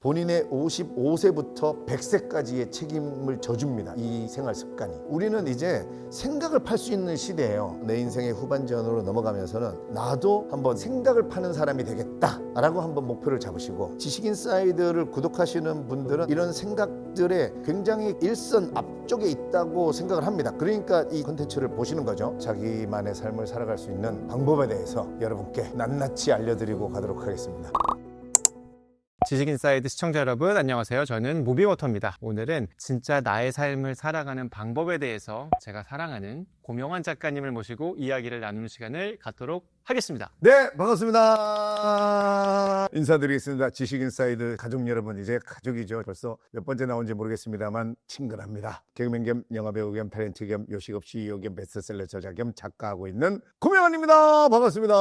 본인의 55세부터 100세까지의 책임을 져줍니다. 이 생활 습관이. 우리는 이제 생각을 팔 수 있는 시대예요. 내 인생의 후반전으로 넘어가면서는 나도 한번 생각을 파는 사람이 되겠다라고 한번 목표를 잡으시고, 지식인사이드를 구독하시는 분들은 이런 생각들에 굉장히 일선 앞쪽에 있다고 생각을 합니다. 그러니까 이 콘텐츠를 보시는 거죠. 자기만의 삶을 살아갈 수 있는 방법에 대해서 여러분께 낱낱이 알려드리고 가도록 하겠습니다. 지식인사이드 시청자 여러분, 안녕하세요. 저는 무비워터입니다. 오늘은 진짜 나의 삶을 살아가는 방법에 대해서 제가 사랑하는 고명환 작가님을 모시고 이야기를 나누는 시간을 갖도록 하겠습니다. 네, 반갑습니다. 인사드리겠습니다. 지식인사이드 가족 여러분, 이제 가족이죠. 벌써 몇 번째 나온지 모르겠습니다만 친근합니다. 개그맨 겸 영화배우 겸 탤런트 겸 요식업 CEO 겸 베스트셀러 저자 겸 작가하고 있는 고명환입니다. 반갑습니다.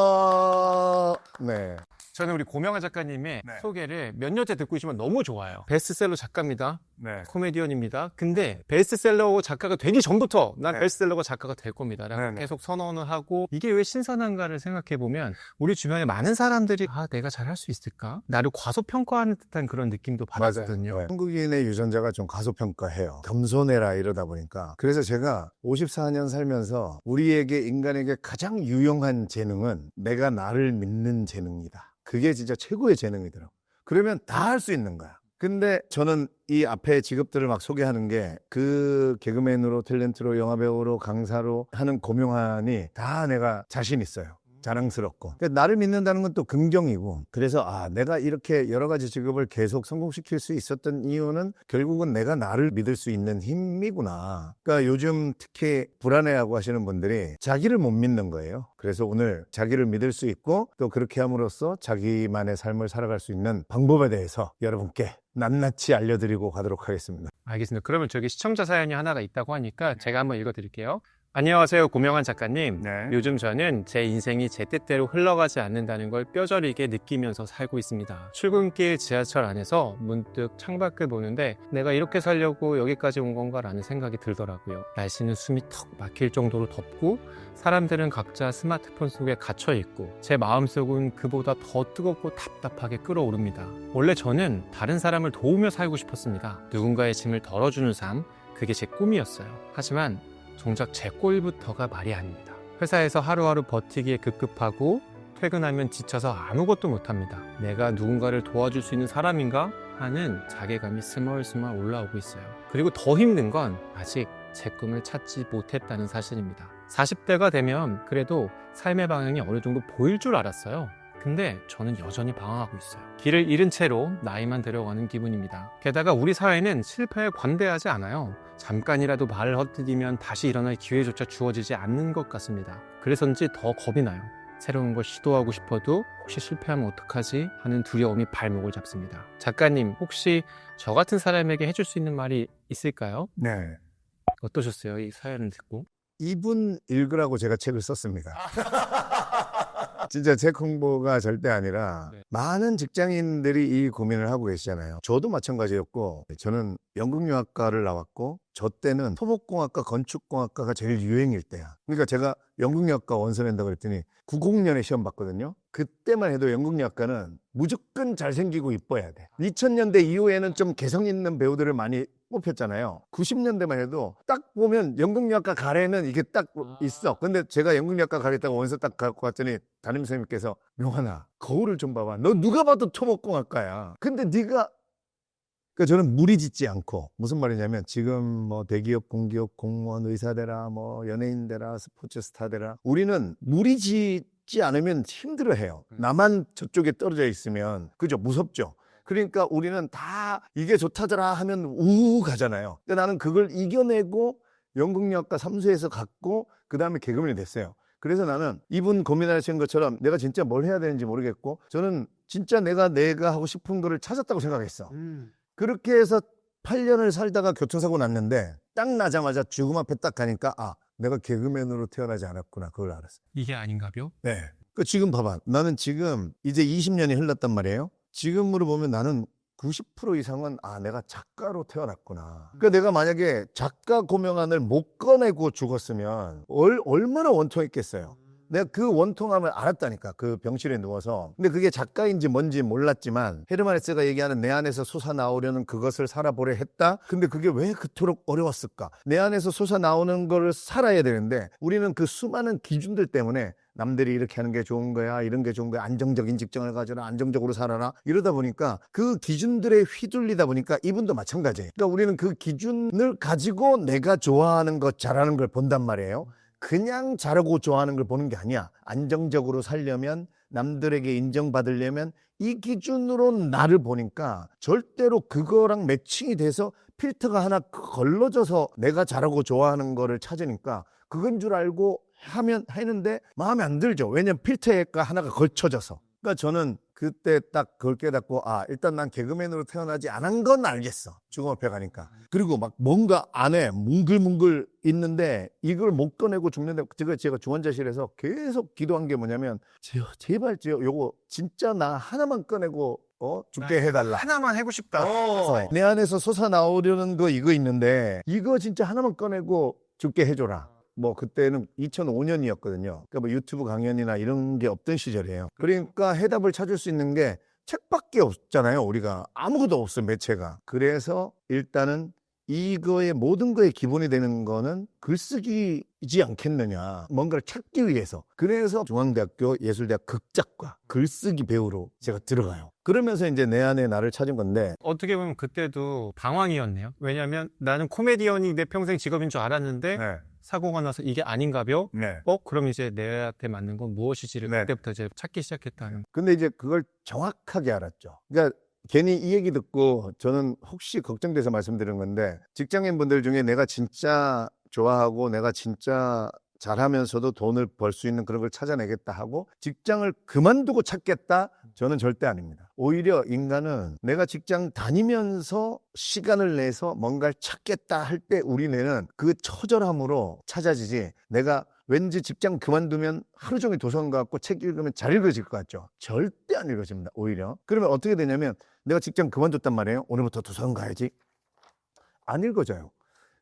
네. 저는 우리 고명환 작가님의 네. 소개를 몇 년째 듣고 있지만 너무 좋아요. 베스트셀러 작가입니다. 네. 코미디언입니다. 근데 베스트셀러 작가가 되기 전부터 난 네. 베스트셀러가 작가가 될 겁니다 라고 네. 계속 선언을 하고, 이게 왜 신선한가를 생각해보면 우리 주변에 많은 사람들이 내가 잘할 수 있을까? 나를 과소평가하는 듯한 그런 느낌도 받았거든요. 네. 한국인의 유전자가 좀 과소평가해요. 겸손해라 이러다 보니까. 그래서 제가 54년 살면서 우리에게, 인간에게 가장 유용한 재능은 내가 나를 믿는 재능이다. 그게 진짜 최고의 재능이더라고. 그러면 다 할 수 있는 거야. 근데 저는 이 앞에 직업들을 막 소개하는 게 그 개그맨으로, 탤런트로, 영화배우로, 강사로 하는 고명환이 다 내가 자신 있어요. 자랑스럽고. 그러니까 나를 믿는다는 건 또 긍정이고, 그래서 내가 이렇게 여러 가지 직업을 계속 성공시킬 수 있었던 이유는 결국은 내가 나를 믿을 수 있는 힘이구나. 그러니까 요즘 특히 불안해하고 하시는 분들이 자기를 못 믿는 거예요. 그래서 오늘 자기를 믿을 수 있고 또 그렇게 함으로써 자기만의 삶을 살아갈 수 있는 방법에 대해서 여러분께 낱낱이 알려드리고 가도록 하겠습니다. 알겠습니다. 그러면 저기 시청자 사연이 하나가 있다고 하니까 제가 한번 읽어드릴게요. 안녕하세요, 고명환 작가님. 네. 요즘 저는 제 인생이 제 뜻대로 흘러가지 않는다는 걸 뼈저리게 느끼면서 살고 있습니다. 출근길 지하철 안에서 문득 창밖을 보는데 내가 이렇게 살려고 여기까지 온 건가 라는 생각이 들더라고요. 날씨는 숨이 턱 막힐 정도로 덥고 사람들은 각자 스마트폰 속에 갇혀있고 제 마음속은 그보다 더 뜨겁고 답답하게 끓어오릅니다. 원래 저는 다른 사람을 도우며 살고 싶었습니다. 누군가의 짐을 덜어주는 삶, 그게 제 꿈이었어요. 하지만 정작 제 꼴부터가 말이 아닙니다. 회사에서 하루하루 버티기에 급급하고 퇴근하면 지쳐서 아무것도 못합니다. 내가 누군가를 도와줄 수 있는 사람인가 하는 자괴감이 스멀스멀 올라오고 있어요. 그리고 더 힘든 건 아직 제 꿈을 찾지 못했다는 사실입니다. 40대가 되면 그래도 삶의 방향이 어느 정도 보일 줄 알았어요. 근데 저는 여전히 방황하고 있어요. 길을 잃은 채로 나이만 들어가는 기분입니다. 게다가 우리 사회는 실패에 관대하지 않아요. 잠깐이라도 발을 헛디디면 다시 일어날 기회조차 주어지지 않는 것 같습니다. 그래서인지 더 겁이 나요. 새로운 걸 시도하고 싶어도 혹시 실패하면 어떡하지 하는 두려움이 발목을 잡습니다. 작가님, 혹시 저 같은 사람에게 해줄 수 있는 말이 있을까요? 네. 어떠셨어요? 이 사연을 듣고. 이분 읽으라고 제가 책을 썼습니다. 진짜 책 홍보가 절대 아니라 네. 많은 직장인들이 이 고민을 하고 계시잖아요. 저도 마찬가지였고, 저는 연극영화과를 나왔고 저 때는 토목공학과, 건축공학과가 제일 유행일 때야. 그러니까 제가 연극영화과 원서 낸다고 그랬더니 90년에 시험 봤거든요. 그때만 해도 연극영화과는 무조건 잘생기고 이뻐야 돼. 2000년대 이후에는 좀 개성 있는 배우들을 많이 뽑혔잖아요. 90년대만 해도 딱 보면 연극영화과 가래는 이게 딱 있어. 근데 제가 연극영화과 가겠다고 원서 딱 갖고 왔더니 담임선생님께서, 명환아, 거울을 좀 봐봐. 너 누가 봐도 토목공학과야. 근데 네가, 그러니까 저는 무리짓지 않고, 무슨 말이냐면 지금 뭐 대기업, 공기업, 공무원, 의사 되라, 뭐 연예인 되라, 스포츠 스타 되라, 우리는 무리짓지 않으면 힘들어해요. 나만 저쪽에 떨어져 있으면, 그죠? 무섭죠. 그러니까 우리는 다 이게 좋다더라 하면 우우 가잖아요. 근데 나는 그걸 이겨내고 연극영화과 3수에서 갔고 그 다음에 개그맨이 됐어요. 그래서 나는 이분 고민하시는 것처럼 내가 진짜 뭘 해야 되는지 모르겠고, 저는 진짜 내가 하고 싶은 거를 찾았다고 생각했어. 그렇게 해서 8년을 살다가 교통사고 났는데 딱 나자마자 죽음 앞에 딱 가니까 내가 개그맨으로 태어나지 않았구나, 그걸 알았어. 이게 아닌가요? 네. 그 지금 봐봐. 나는 지금 이제 20년이 흘렀단 말이에요. 지금으로 보면 나는 90% 이상은 내가 작가로 태어났구나. 그러니까 내가 만약에 작가 고명환을 못 꺼내고 죽었으면 얼마나 원통했겠어요. 내가 그 원통함을 알았다니까. 그 병실에 누워서. 근데 그게 작가인지 뭔지 몰랐지만 헤르만 헤세가 얘기하는 내 안에서 솟아나오려는 그것을 살아보려 했다. 근데 그게 왜 그토록 어려웠을까? 내 안에서 솟아나오는 거를 살아야 되는데 우리는 그 수많은 기준들 때문에 남들이 이렇게 하는 게 좋은 거야, 이런 게 좋은 거야, 안정적인 직장을 가져라, 안정적으로 살아라, 이러다 보니까 그 기준들에 휘둘리다 보니까 이분도 마찬가지예요. 그러니까 우리는 그 기준을 가지고 내가 좋아하는 것, 잘하는 걸 본단 말이에요. 그냥 잘하고 좋아하는 걸 보는 게 아니야. 안정적으로 살려면, 남들에게 인정받으려면 이 기준으로 나를 보니까 절대로 그거랑 매칭이 돼서 필터가 하나 걸러져서 내가 잘하고 좋아하는 거를 찾으니까 그건 줄 알고 했는데 마음에 안 들죠. 왜냐면 필터가 하나가 걸쳐져서. 그러니까 저는 그때 딱 그걸 깨닫고 일단 난 개그맨으로 태어나지 않은 건 알겠어. 중업회 가니까. 그리고 막 뭔가 안에 뭉글뭉글 있는데 이걸 못 꺼내고 죽는데 제가 중환자실에서 계속 기도한 게 뭐냐면 제발 요거 진짜 나 하나만 꺼내고 죽게 해달라. 하나만 하고 싶다. 내 안에서 솟아나오려는 거 이거 있는데 이거 진짜 하나만 꺼내고 죽게 해줘라. 뭐 그때는 2005년이었거든요. 그러니까 뭐 유튜브 강연이나 이런 게 없던 시절이에요. 그러니까 해답을 찾을 수 있는 게 책밖에 없잖아요. 우리가 아무것도 없어요. 매체가. 그래서 일단은 이거의 모든 거의 기본이 되는 거는 글쓰기이지 않겠느냐. 뭔가를 찾기 위해서. 그래서 중앙대학교 예술대학 극작과 글쓰기 배우로 제가 들어가요. 그러면서 이제 내 안에 나를 찾은 건데 어떻게 보면 그때도 방황이었네요. 왜냐하면 나는 코미디언이 내 평생 직업인 줄 알았는데 사고가 나서 이게 아닌가벼? 그럼 이제 내한테 맞는 건 무엇이지를 그때부터 이제 찾기 시작했다는. 근데 이제 그걸 정확하게 알았죠. 그러니까 괜히 이 얘기 듣고 저는 혹시 걱정돼서 말씀드린 건데 직장인분들 중에 내가 진짜 좋아하고 내가 진짜 잘하면서도 돈을 벌 수 있는 그런 걸 찾아내겠다 하고 직장을 그만두고 찾겠다? 저는 절대 아닙니다. 오히려 인간은 내가 직장 다니면서 시간을 내서 뭔가를 찾겠다 할 때 우리 뇌는 그 처절함으로 찾아지지 내가 왠지 직장 그만두면 하루 종일 도서관 가고 책 읽으면 잘 읽어질 것 같죠? 절대 안 읽어집니다. 오히려. 그러면 어떻게 되냐면 내가 직장 그만뒀단 말이에요. 오늘부터 도서관 가야지. 안 읽어져요.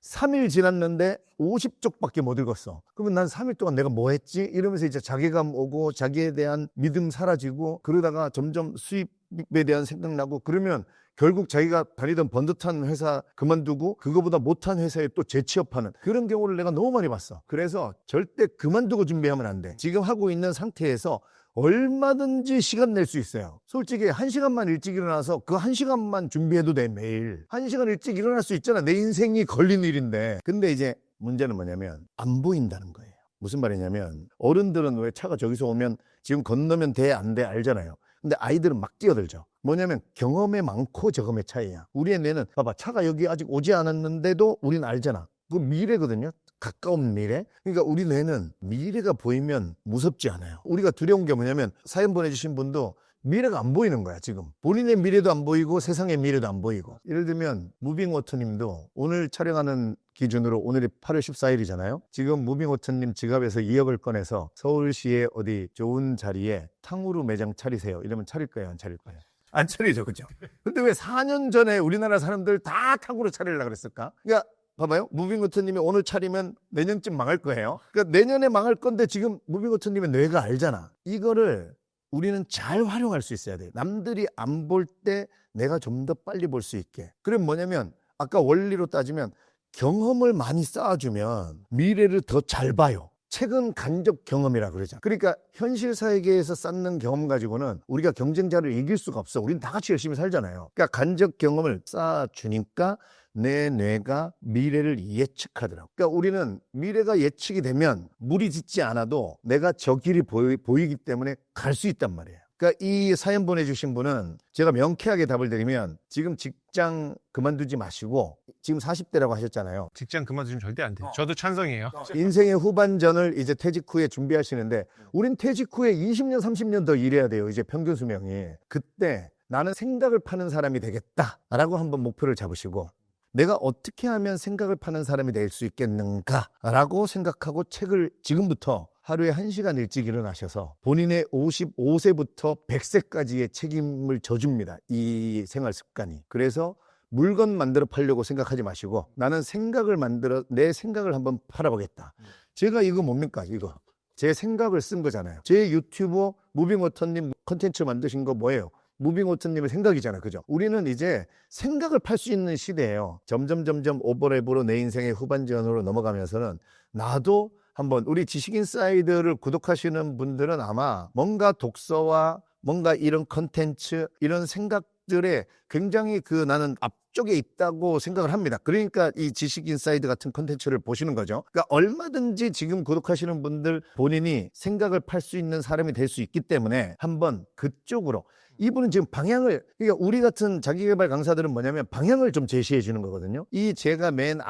3일 지났는데 50쪽밖에 못 읽었어. 그러면 난 3일 동안 내가 뭐 했지? 이러면서 이제 자괴감 오고 자기에 대한 믿음 사라지고 그러다가 점점 수입에 대한 생각나고 그러면 결국 자기가 다니던 번듯한 회사 그만두고 그거보다 못한 회사에 또 재취업하는 그런 경우를 내가 너무 많이 봤어. 그래서 절대 그만두고 준비하면 안 돼. 지금 하고 있는 상태에서 얼마든지 시간 낼 수 있어요. 솔직히 1시간만 일찍 일어나서 그 1시간만 준비해도 돼. 매일 1시간 일찍 일어날 수 있잖아. 내 인생이 걸린 일인데. 근데 이제 문제는 뭐냐면 안 보인다는 거예요. 무슨 말이냐면 어른들은 왜 차가 저기서 오면 지금 건너면 돼 안 돼 알잖아요. 근데 아이들은 막 뛰어들죠. 뭐냐면 경험의 많고 적음의 차이야. 우리의 뇌는 봐봐, 차가 여기 아직 오지 않았는데도 우리는 알잖아. 그 미래거든요. 가까운 미래. 그러니까 우리 뇌는 미래가 보이면 무섭지 않아요. 우리가 두려운 게 뭐냐면 사연 보내주신 분도 미래가 안 보이는 거야. 지금 본인의 미래도 안 보이고 세상의 미래도 안 보이고. 예를 들면 무빙워터님도 오늘 촬영하는 기준으로 오늘이 8월 14일이잖아요 지금 무빙워터님 지갑에서 2억을 꺼내서 서울시의 어디 좋은 자리에 탕후루 매장 차리세요 이러면 차릴 거예요, 안 차릴 거예요? 안 차리죠, 그죠? 근데 왜 4년 전에 우리나라 사람들 다 탕후루 차리려고 그랬을까? 그러니까 봐봐요. 무빙워터님이 오늘 차리면 내년쯤 망할 거예요. 그러니까 내년에 망할 건데 지금 무빙워터님의 뇌가 알잖아. 이거를 우리는 잘 활용할 수 있어야 돼요. 남들이 안 볼 때 내가 좀 더 빨리 볼 수 있게. 그럼 뭐냐면 아까 원리로 따지면 경험을 많이 쌓아주면 미래를 더 잘 봐요. 책은 간접 경험이라 그러잖아. 그러니까 현실 세계에서 쌓는 경험 가지고는 우리가 경쟁자를 이길 수가 없어. 우리는 다 같이 열심히 살잖아요. 그러니까 간접 경험을 쌓아주니까 내 뇌가 미래를 예측하더라고. 그러니까 우리는 미래가 예측이 되면 무리짓지 않아도 내가 저 길이 보이기 때문에 갈 수 있단 말이에요. 그러니까 이 사연 보내주신 분은 제가 명쾌하게 답을 드리면 지금 직장 그만두지 마시고 지금 40대라고 하셨잖아요. 직장 그만두시면 절대 안 돼요. 저도 찬성이에요. 인생의 후반전을 이제 퇴직 후에 준비하시는데 우린 퇴직 후에 20년, 30년 더 일해야 돼요. 이제 평균 수명이. 그때 나는 생각을 파는 사람이 되겠다라고 한번 목표를 잡으시고 내가 어떻게 하면 생각을 파는 사람이 될 수 있겠는가라고 생각하고 책을 지금부터 하루에 1시간 일찍 일어나셔서 본인의 55세부터 100세까지의 책임을 져줍니다. 이 생활 습관이. 그래서 물건 만들어 팔려고 생각하지 마시고 나는 생각을 만들어 내 생각을 한번 팔아보겠다. 제가 이거 뭡니까? 이거 제 생각을 쓴 거잖아요. 제 유튜버 무빙워터님 컨텐츠 만드신 거 뭐예요? 무빙워터님의 생각이잖아요. 그죠? 우리는 이제 생각을 팔 수 있는 시대예요. 점점 오버랩으로 내 인생의 후반전으로 넘어가면서는 나도 한번 우리 지식인사이드를 구독하시는 분들은 아마 뭔가 독서와 뭔가 이런 컨텐츠, 이런 생각들에 굉장히 나는 앞쪽에 있다고 생각을 합니다. 그러니까 이 지식인사이드 같은 컨텐츠를 보시는 거죠. 그러니까 얼마든지 지금 구독하시는 분들 본인이 생각을 팔 수 있는 사람이 될 수 있기 때문에 한번 그쪽으로 이분은 지금 방향을, 그러니까 우리 같은 자기개발 강사들은 뭐냐면 방향을 좀 제시해 주는 거거든요. 제가 맨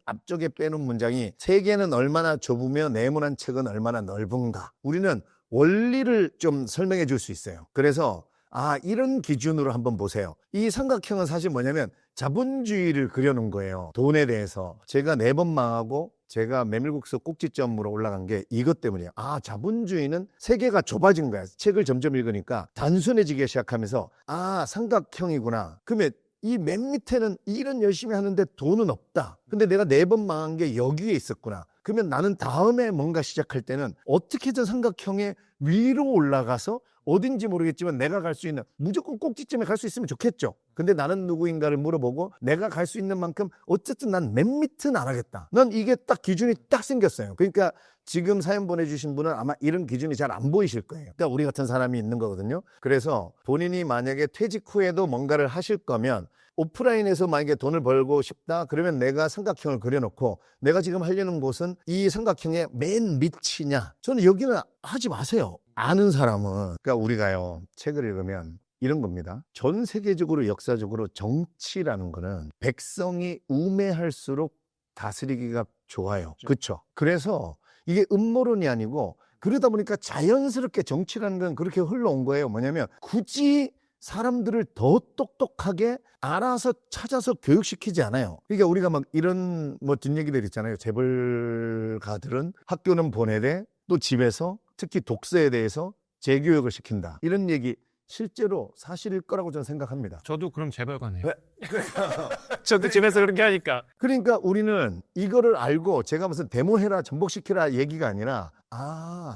앞쪽에 빼놓은 문장이 세계는 얼마나 좁으며 네모난 책은 얼마나 넓은가. 우리는 원리를 좀 설명해 줄 수 있어요. 그래서 이런 기준으로 한번 보세요. 이 삼각형은 사실 뭐냐면 자본주의를 그려놓은 거예요. 돈에 대해서. 제가 4번 망하고 제가 메밀국수 꼭지점으로 올라간 게 이것 때문이에요. 자본주의는 세계가 좁아진 거야. 책을 점점 읽으니까 단순해지기 시작하면서 삼각형이구나. 그러면 이 맨 밑에는 일은 열심히 하는데 돈은 없다. 근데 내가 4번 망한 게 여기에 있었구나. 그러면 나는 다음에 뭔가 시작할 때는 어떻게든 삼각형의 위로 올라가서 어딘지 모르겠지만 내가 갈 수 있는, 무조건 꼭지점에 갈 수 있으면 좋겠죠. 근데 나는 누구인가를 물어보고 내가 갈 수 있는 만큼 어쨌든 난 맨 밑은 안 하겠다. 난 이게 딱 기준이 딱 생겼어요. 그러니까 지금 사연 보내주신 분은 아마 이런 기준이 잘 안 보이실 거예요. 그러니까 우리 같은 사람이 있는 거거든요. 그래서 본인이 만약에 퇴직 후에도 뭔가를 하실 거면 오프라인에서 만약에 돈을 벌고 싶다 그러면 내가 삼각형을 그려놓고 내가 지금 하려는 곳은 이 삼각형의 맨 밑이냐, 저는 여기는 하지 마세요. 아는 사람은, 그러니까 우리가요 책을 읽으면 이런 겁니다. 전 세계적으로 역사적으로 정치라는 거는 백성이 우매할수록 다스리기가 좋아요. 그렇죠? 그래서 이게 음모론이 아니고 그러다 보니까 자연스럽게 정치라는 건 그렇게 흘러온 거예요. 뭐냐면 굳이 사람들을 더 똑똑하게 알아서 찾아서 교육시키지 않아요. 그러니까 우리가 막 이런 뒷얘기들 있잖아요. 재벌가들은 학교는 보내되 또 집에서 특히 독서에 대해서 재교육을 시킨다. 이런 얘기 실제로 사실일 거라고 저는 생각합니다. 저도 그럼 재벌가네요. 네. 저도 집에서 그렇게 하니까. 그러니까 우리는 이거를 알고 제가 무슨 데모해라 전복시키라 얘기가 아니라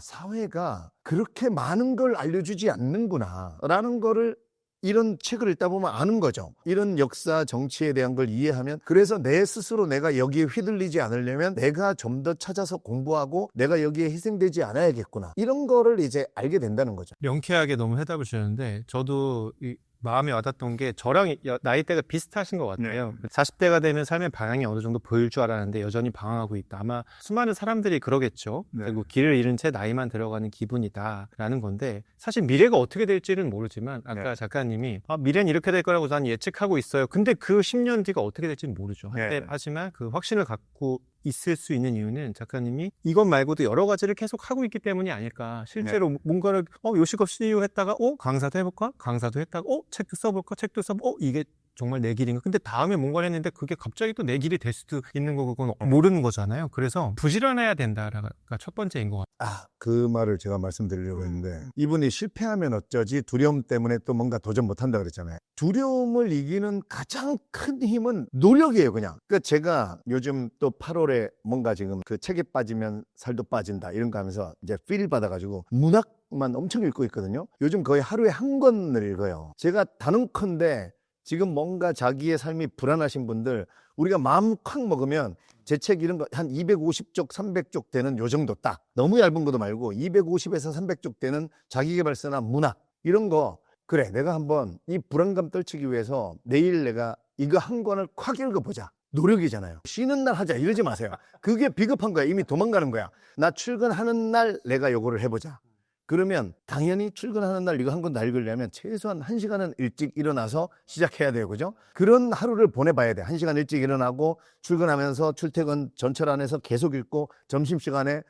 사회가 그렇게 많은 걸 알려주지 않는구나 라는 거를 이런 책을 읽다 보면 아는 거죠. 이런 역사, 정치에 대한 걸 이해하면, 그래서 내 스스로 내가 여기에 휘둘리지 않으려면 내가 좀 더 찾아서 공부하고 내가 여기에 희생되지 않아야겠구나. 이런 거를 이제 알게 된다는 거죠. 명쾌하게 너무 해답을 주셨는데 저도 마음에 와닿던 게 저랑 나이대가 비슷하신 것 같아요. 40대가 되면 삶의 방향이 어느 정도 보일 줄 알았는데 여전히 방황하고 있다. 아마 수많은 사람들이 그러겠죠. 그리고 길을 잃은 채 나이만 들어가는 기분이다라는 건데, 사실 미래가 어떻게 될지는 모르지만 아까 작가님이 미래는 이렇게 될 거라고 난 예측하고 있어요. 근데 그 10년 뒤가 어떻게 될지는 모르죠. 하지만 그 확신을 갖고 있을 수 있는 이유는 작가님이 이것 말고도 여러 가지를 계속 하고 있기 때문이 아닐까. 실제로 뭔가를 요식업 CEO 했다가 강사도 해볼까? 강사도 했다가 책도 써볼까? 책도 써볼까? 이게 정말 내 길인가? 근데 다음에 뭔가를 했는데 그게 갑자기 또 내 길이 될 수도 있는 거고 그건 모르는 거잖아요. 그래서 부지런해야 된다가 첫 번째인 것 같아요. 그 말을 제가 말씀드리려고 했는데, 이분이 실패하면 어쩌지 두려움 때문에 또 뭔가 도전 못한다 그랬잖아요. 두려움을 이기는 가장 큰 힘은 노력이에요. 그냥. 그러니까 제가 요즘 또 8월에 뭔가 지금 그 책에 빠지면 살도 빠진다 이런 거 하면서 이제 필 받아가지고 문학만 엄청 읽고 있거든요. 요즘 거의 하루에 한 권을 읽어요. 제가 단언컨대 지금 뭔가 자기의 삶이 불안하신 분들, 우리가 마음 콱 먹으면 제 책 이런 거 한 250쪽, 300쪽 되는 요 정도 딱. 너무 얇은 것도 말고 250에서 300쪽 되는 자기계발서나 문학 이런 거, 그래 내가 한번 이 불안감 떨치기 위해서 내일 내가 이거 한 권을 콱 읽어보자. 노력이잖아요. 쉬는 날 하자 이러지 마세요. 그게 비겁한 거야. 이미 도망가는 거야. 나 출근하는 날 내가 요거를 해보자. 그러면 당연히 출근하는 날 이거 한 권 다 읽으려면 최소한 1시간은 일찍 일어나서 시작해야 돼요. 그죠? 그런 하루를 보내봐야 돼. 1시간 일찍 일어나고 출근하면서 출퇴근 전철 안에서 계속 읽고, 점심시간에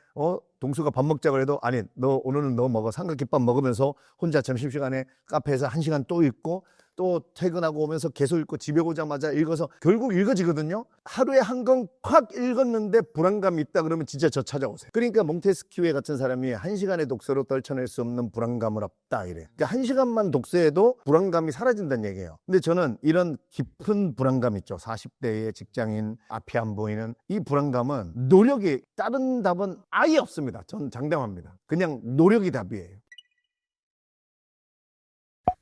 동수가 밥 먹자고 해도 아니 너 오늘은 너 먹어. 삼각김밥 먹으면서 혼자 점심시간에 카페에서 1시간 또 읽고, 또 퇴근하고 오면서 계속 읽고 집에 오자마자 읽어서 결국 읽어지거든요. 하루에 한 권 확 읽었는데 불안감이 있다 그러면 진짜 저 찾아오세요. 그러니까 몽테스키웨 같은 사람이 1시간의 독서로 떨쳐낼 수 없는 불안감은 없다 이래. 그러니까 1시간만 독서해도 불안감이 사라진다는 얘기예요. 근데 저는 이런 깊은 불안감 있죠. 40대의 직장인, 앞이 안 보이는 이 불안감은 노력이, 다른 답은 아예 없습니다. 전 장담합니다. 그냥 노력이 답이에요.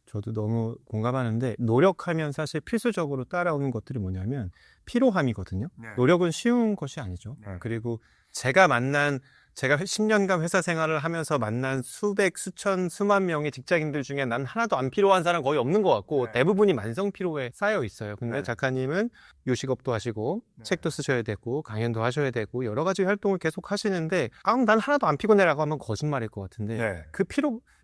저도 너무 공감하는데, 노력하면 사실 필수적으로 따라오는 것들이 뭐냐면 피로함이거든요. 노력은 쉬운 것이 아니죠. 그리고 제가 10년간 회사 생활을 하면서 만난 수백, 수천, 수만 명의 직장인들 중에 난 하나도 안 피로한 사람 거의 없는 것 같고, 대부분이 만성 피로에 쌓여 있어요. 근데 작가님은 요식업도 하시고 책도 쓰셔야 되고 강연도 하셔야 되고 여러 가지 활동을 계속 하시는데, 난 하나도 안 피곤해라고 하면 거짓말일 것 같은데, 그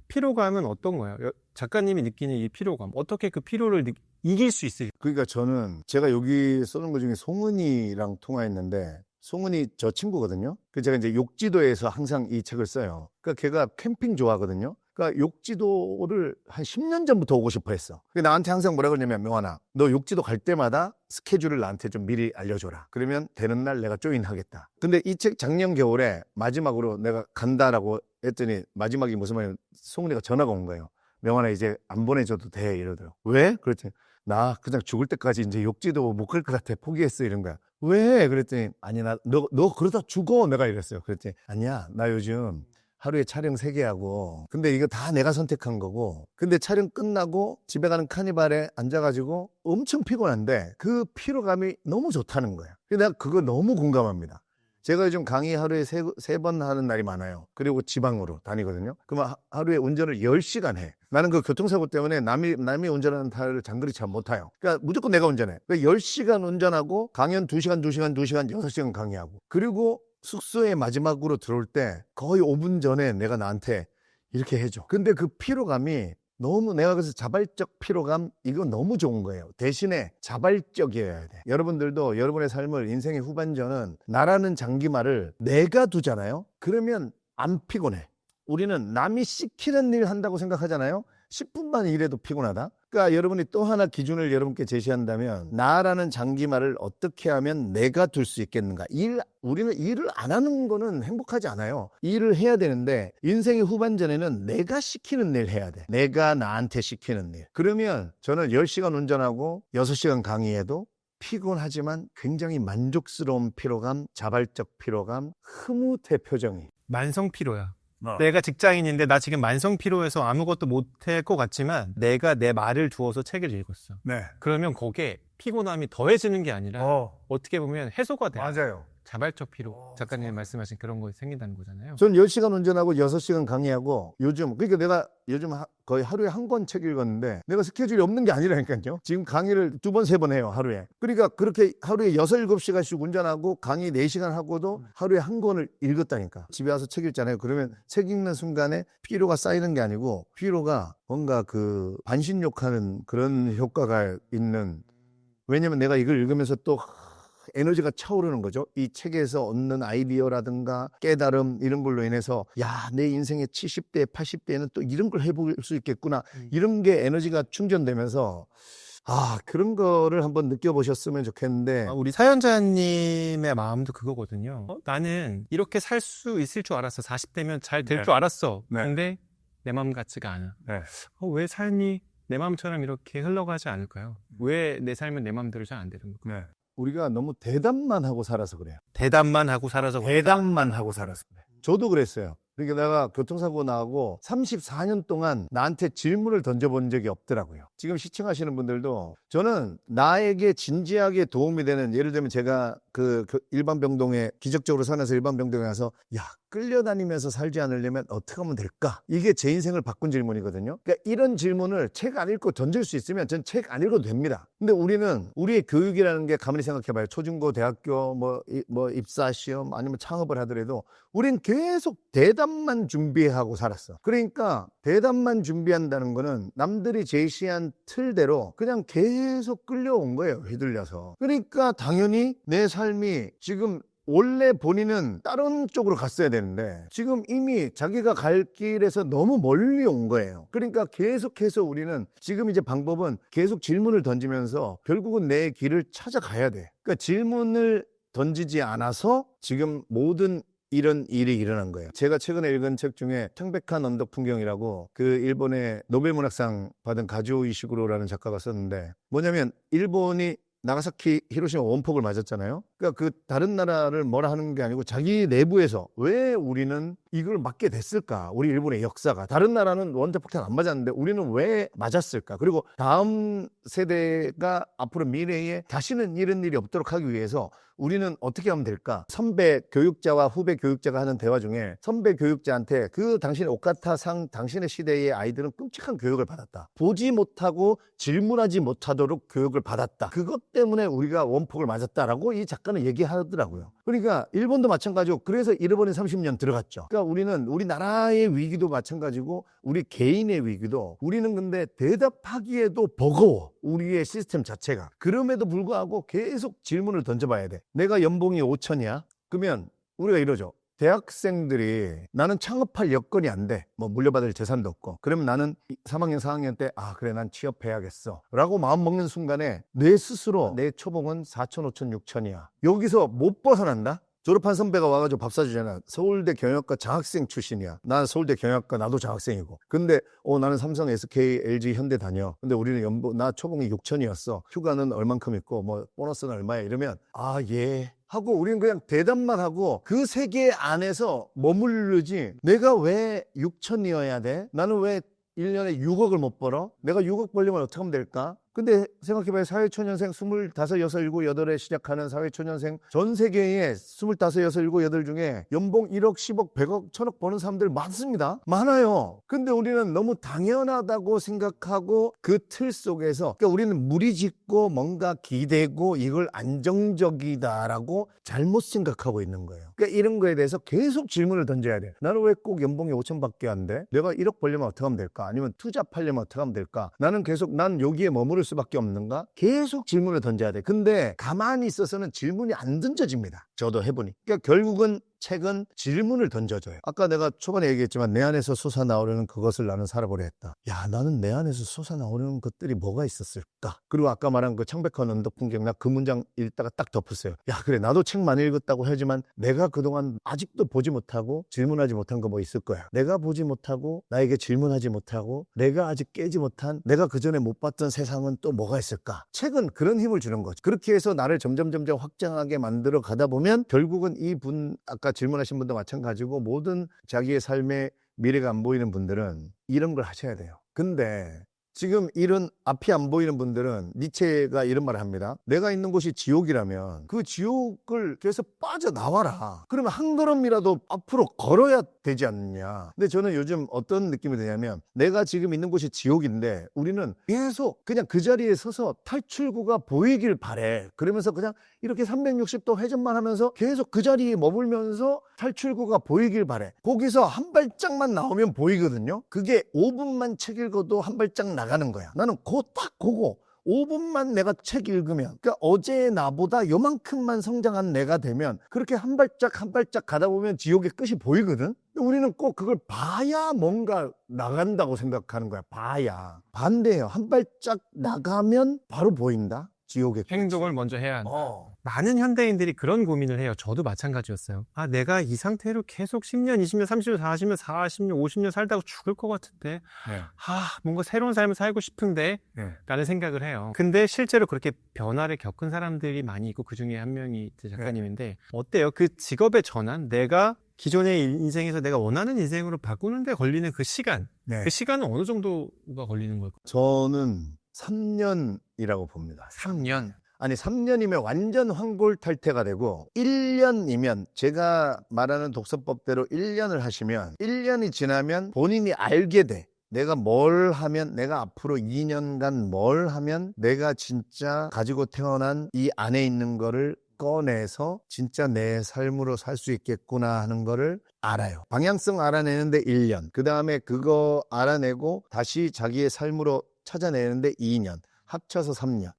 피로감은 어떤 거예요? 작가님이 느끼는 이 피로감, 어떻게 그 피로를 이길 수 있을까요? 그러니까 저는, 제가 여기 쓰는 것 중에 송은이랑 통화했는데, 송은이 저 친구거든요. 그 제가 이제 욕지도에서 항상 이 책을 써요. 그러니까 걔가 캠핑 좋아하거든요. 그러니까 욕지도를 한 10년 전부터 오고 싶어 했어. 나한테 항상 뭐라 그러냐면, 명환아, 너 욕지도 갈 때마다 스케줄을 나한테 좀 미리 알려줘라. 그러면 되는 날 내가 조인하겠다. 근데 이 책 작년 겨울에 마지막으로 내가 간다라고 했더니, 마지막이 무슨 말이냐면 송은이가 전화가 온 거예요. 명환아, 이제 안 보내줘도 돼, 이러더라고. 왜? 그랬더니 나 그냥 죽을 때까지 이제 욕지도 못 갈 것 같아, 포기했어, 이런 거야. 왜? 그랬더니 아니, 너 그러다 죽어, 내가 이랬어요. 그랬더니 아니야, 나 요즘 하루에 촬영 3개 하고, 근데 이거 다 내가 선택한 거고, 근데 촬영 끝나고 집에 가는 카니발에 앉아가지고 엄청 피곤한데 그 피로감이 너무 좋다는 거야. 내가 그거 너무 공감합니다. 제가 요즘 강의 하루에 3번 하는 날이 많아요. 그리고 지방으로 다니거든요. 그러면 하루에 운전을 10시간 해. 나는 그 교통사고 때문에 남이 운전하는 차를 장거리 잘 못 타요. 그러니까 무조건 내가 운전해. 그러니까 10시간 운전하고 강연 2시간, 6시간 강의하고, 그리고 숙소에 마지막으로 들어올 때 거의 5분 전에 내가 나한테 이렇게 해줘. 근데 그 피로감이 너무, 내가 그래서 자발적 피로감, 이거 너무 좋은 거예요. 대신에 자발적이어야 돼. 여러분들도 여러분의 삶을, 인생의 후반전은 나라는 장기말을 내가 두잖아요. 그러면 안 피곤해. 우리는 남이 시키는 일 한다고 생각하잖아요. 10분만 일해도 피곤하다. 그러니까 여러분이 또 하나 기준을 여러분께 제시한다면, 나라는 장기말을 어떻게 하면 내가 둘 수 있겠는가. 우리는 일을 안 하는 거는 행복하지 않아요. 일을 해야 되는데 인생의 후반전에는 내가 시키는 일 해야 돼. 내가 나한테 시키는 일. 그러면 저는 10시간 운전하고 6시간 강의해도 피곤하지만 굉장히 만족스러운 피로감, 자발적 피로감, 흐뭇해 표정이. 만성 피로야. 내가 직장인인데 나 지금 만성 피로해서 아무것도 못할 것 같지만 내가 내 말을 두어서 책을 읽었어. 네. 그러면 거기에 피곤함이 더해지는 게 아니라 어떻게 보면 해소가 돼. 맞아요. 자발적 피로. 작가님이 말씀하신 그런 거 생긴다는 거잖아요. 전 10시간 운전하고 6시간 강의하고, 그러니까 내가 요즘 거의 하루에 한 권 책 읽었는데, 내가 스케줄이 없는 게 아니라니까요. 지금 강의를 2번, 3번 해요, 하루에. 그러니까 그렇게 하루에 6, 7시간씩 운전하고 강의 4시간 하고도 하루에 한 권을 읽었다니까. 집에 와서 책 읽잖아요. 그러면 책 읽는 순간에 피로가 쌓이는 게 아니고, 피로가 뭔가 그 반신욕하는 그런 효과가 있는, 왜냐면 내가 이걸 읽으면서 또 에너지가 차오르는 거죠. 이 책에서 얻는 아이디어라든가 깨달음, 이런 걸로 인해서 야, 내 인생의 70대, 80대에는 또 이런 걸 해볼 수 있겠구나. 이런 게 에너지가 충전되면서, 그런 거를 한번 느껴보셨으면 좋겠는데. 우리 사연자님의 마음도 그거거든요. 나는 이렇게 살 수 있을 줄 알았어. 40대면 잘 될 줄 알았어. 근데 내 마음 같지가 않아. 왜 삶이 내 마음처럼 이렇게 흘러가지 않을까요? 왜 내 삶은 내 마음대로 잘 안 되는 걸까요? 우리가 너무 대답만 하고 살아서 그래요. 대답만 하고 살아서 대답만 하고 살아서 그래. 저도 그랬어요. 그러니까 내가 교통사고 나고 34년 동안 나한테 질문을 던져본 적이 없더라고요. 지금 시청하시는 분들도, 저는 나에게 진지하게 도움이 되는, 예를 들면 제가 그 일반병동에, 기적적으로 산에서 일반병동에 가서 끌려다니면서 살지 않으려면 어떻게 하면 될까? 이게 제 인생을 바꾼 질문이거든요. 그러니까 이런 질문을 책 안 읽고 던질 수 있으면 전 책 안 읽어도 됩니다. 근데 우리는 우리의 교육이라는 게, 가만히 생각해봐요. 초중고, 대학교, 뭐 입사 시험, 아니면 창업을 하더라도 우린 계속 대답만 준비하고 살았어. 그러니까 대답만 준비한다는 거는 남들이 제시한 틀대로 그냥 계속 끌려온 거예요, 휘둘려서. 그러니까 당연히 내 삶이 지금 원래 본인은 다른 쪽으로 갔어야 되는데 지금 이미 자기가 갈 길에서 너무 멀리 온 거예요. 그러니까 계속해서 우리는 지금 이제 방법은 계속 질문을 던지면서 결국은 내 길을 찾아가야 돼. 그러니까 질문을 던지지 않아서 지금 모든 이런 일이 일어난 거예요. 제가 최근에 읽은 책 중에 창백한 언덕 풍경이라고 그 일본의 노벨문학상 받은 가즈오 이시구로라는 작가가 썼는데 뭐냐면 일본이 나가사키 히로시마 원폭을 맞았잖아요. 그러니까 그 다른 나라를 뭐라 하는 게 아니고 자기 내부에서 왜 우리는 이걸 맞게 됐을까? 우리 일본의 역사가 다른 나라는 원자폭탄 안 맞았는데 우리는 왜 맞았을까? 그리고 다음 세대가 앞으로 미래에 다시는 이런 일이 없도록 하기 위해서 우리는 어떻게 하면 될까? 선배 교육자와 후배 교육자가 하는 대화 중에 선배 교육자한테 그 당신의 오카타상 당신의 시대의 아이들은 끔찍한 교육을 받았다. 보지 못하고 질문하지 못하도록 교육을 받았다. 그것 때문에 우리가 원폭을 맞았다라고 이 작가는 얘기하더라고요. 그러니까 일본도 마찬가지고 그래서 잃어버린 30년 들어갔죠. 그러니까 우리는 우리나라의 위기도 마찬가지고 우리 개인의 위기도 우리는 근데 대답하기에도 버거워. 우리의 시스템 자체가. 그럼에도 불구하고 계속 질문을 던져봐야 돼. 내가 연봉이 5천이야? 그러면 우리가 이러죠. 대학생들이 나는 창업할 여건이 안 돼. 뭐 물려받을 재산도 없고. 그러면 나는 3학년, 4학년 때 그래 난 취업해야겠어. 라고 마음 먹는 순간에 내 스스로 내 초봉은 4천, 5천, 6천이야. 여기서 못 벗어난다? 졸업한 선배가 와가지고 밥 사주잖아. 서울대 경영학과 장학생 출신이야. 난 서울대 경영학과 나도 장학생이고. 근데 나는 삼성, SK, LG, 현대 다녀. 근데 우리는 나 초봉이 6천이었어. 휴가는 얼만큼 있고 뭐 보너스는 얼마야 이러면 예. 하고 우리는 그냥 대답만 하고 그 세계 안에서 머무르지 내가 왜 6천이어야 돼? 나는 왜 1년에 6억을 못 벌어? 내가 6억 벌려면 어떻게 하면 될까? 근데 생각해봐요. 사회초년생 25, 6, 7, 8에 시작하는 사회초년생 전 세계에 25, 6, 7, 8 중에 연봉 1억, 10억, 100억, 1000억 버는 사람들 많습니다. 많아요. 근데 우리는 너무 당연하다고 생각하고 그 틀 속에서 그러니까 우리는 무리짓고 뭔가 기대고 이걸 안정적이다라고 잘못 생각하고 있는 거예요. 그러니까 이런 거에 대해서 계속 질문을 던져야 돼. 나는 왜 꼭 연봉이 5천밖에 안 돼? 내가 1억 벌려면 어떻게 하면 될까? 아니면 투잡하려면 어떻게 하면 될까? 나는 계속 난 여기에 머무를 수밖에 없는가? 계속 질문을 던져야 돼. 근데 가만히 있어서는 질문이 안 던져집니다. 저도 해보니. 그러니까 결국은 책은 질문을 던져줘요. 아까 내가 초반에 얘기했지만 내 안에서 솟아나오려는 그것을 나는 살아보려 했다. 야, 나는 내 안에서 솟아나오려는 것들이 뭐가 있었을까? 그리고 아까 말한 그 창백한 언덕 풍경, 나 그 문장 읽다가 딱 덮었어요. 야, 그래 나도 책 많이 읽었다고 하지만 내가 그동안 아직도 보지 못하고 질문하지 못한 거 뭐 있을 거야. 내가 보지 못하고 나에게 질문하지 못하고 내가 아직 깨지 못한 내가 그전에 못 봤던 세상은 또 뭐가 있을까? 책은 그런 힘을 주는 거죠. 그렇게 해서 나를 점점 확장하게 만들어 가다 보면 결국은 이분 아까 질문하신 분도 마찬가지고 모든 자기의 삶의 미래가 안 보이는 분들은 이런 걸 하셔야 돼요. 근데 지금 이런 앞이 안 보이는 분들은 니체가 이런 말을 합니다. 내가 있는 곳이 지옥이라면 그 지옥을 계속 빠져나와라. 그러면 한 걸음이라도 앞으로 걸어야 되지 않느냐. 근데 저는 요즘 어떤 느낌이 드냐면 내가 지금 있는 곳이 지옥인데 우리는 계속 그냥 그 자리에 서서 탈출구가 보이길 바래. 그러면서 그냥 이렇게 360도 회전만 하면서 계속 그 자리에 머물면서 탈출구가 보이길 바래. 거기서 한 발짝만 나오면 보이거든요. 그게 5분만 책 읽어도 한 발짝 나가는 거야. 나는 딱 그거 5분만 내가 책 읽으면 그러니까 어제의 나보다 요만큼만 성장한 내가 되면 그렇게 한 발짝 한 발짝 가다 보면 지옥의 끝이 보이거든. 우리는 꼭 그걸 봐야 뭔가 나간다고 생각하는 거야. 봐야. 반대예요. 한 발짝 나가면 바로 보인다. 지옥의 끝이. 행동을 먼저 해야 한다. 많은 현대인들이 그런 고민을 해요. 저도 마찬가지였어요. 내가 이 상태로 계속 10년, 20년, 30년, 40년, 40년, 50년 살다가 죽을 것 같은데 네. 뭔가 새로운 삶을 살고 싶은데 네. 라는 생각을 해요. 근데 실제로 그렇게 변화를 겪은 사람들이 많이 있고 그중에 한 명이 작가님인데 어때요? 그 직업의 전환, 내가 기존의 인생에서 내가 원하는 인생으로 바꾸는 데 걸리는 그 시간, 네. 그 시간은 어느 정도가 걸리는 걸까요? 저는 3년이라고 봅니다. 3년. 아니 3년이면 완전 환골탈태가 되고 1년이면 제가 말하는 독서법대로 1년을 하시면 1년이 지나면 본인이 알게 돼. 내가 뭘 하면 내가 앞으로 2년간 뭘 하면 내가 진짜 가지고 태어난 이 안에 있는 거를 꺼내서 진짜 내 삶으로 살 수 있겠구나 하는 거를 알아요. 방향성 알아내는데 1년. 그 다음에 그거 알아내고 다시 자기의 삶으로 찾아내는데 2년. 합쳐서 3년.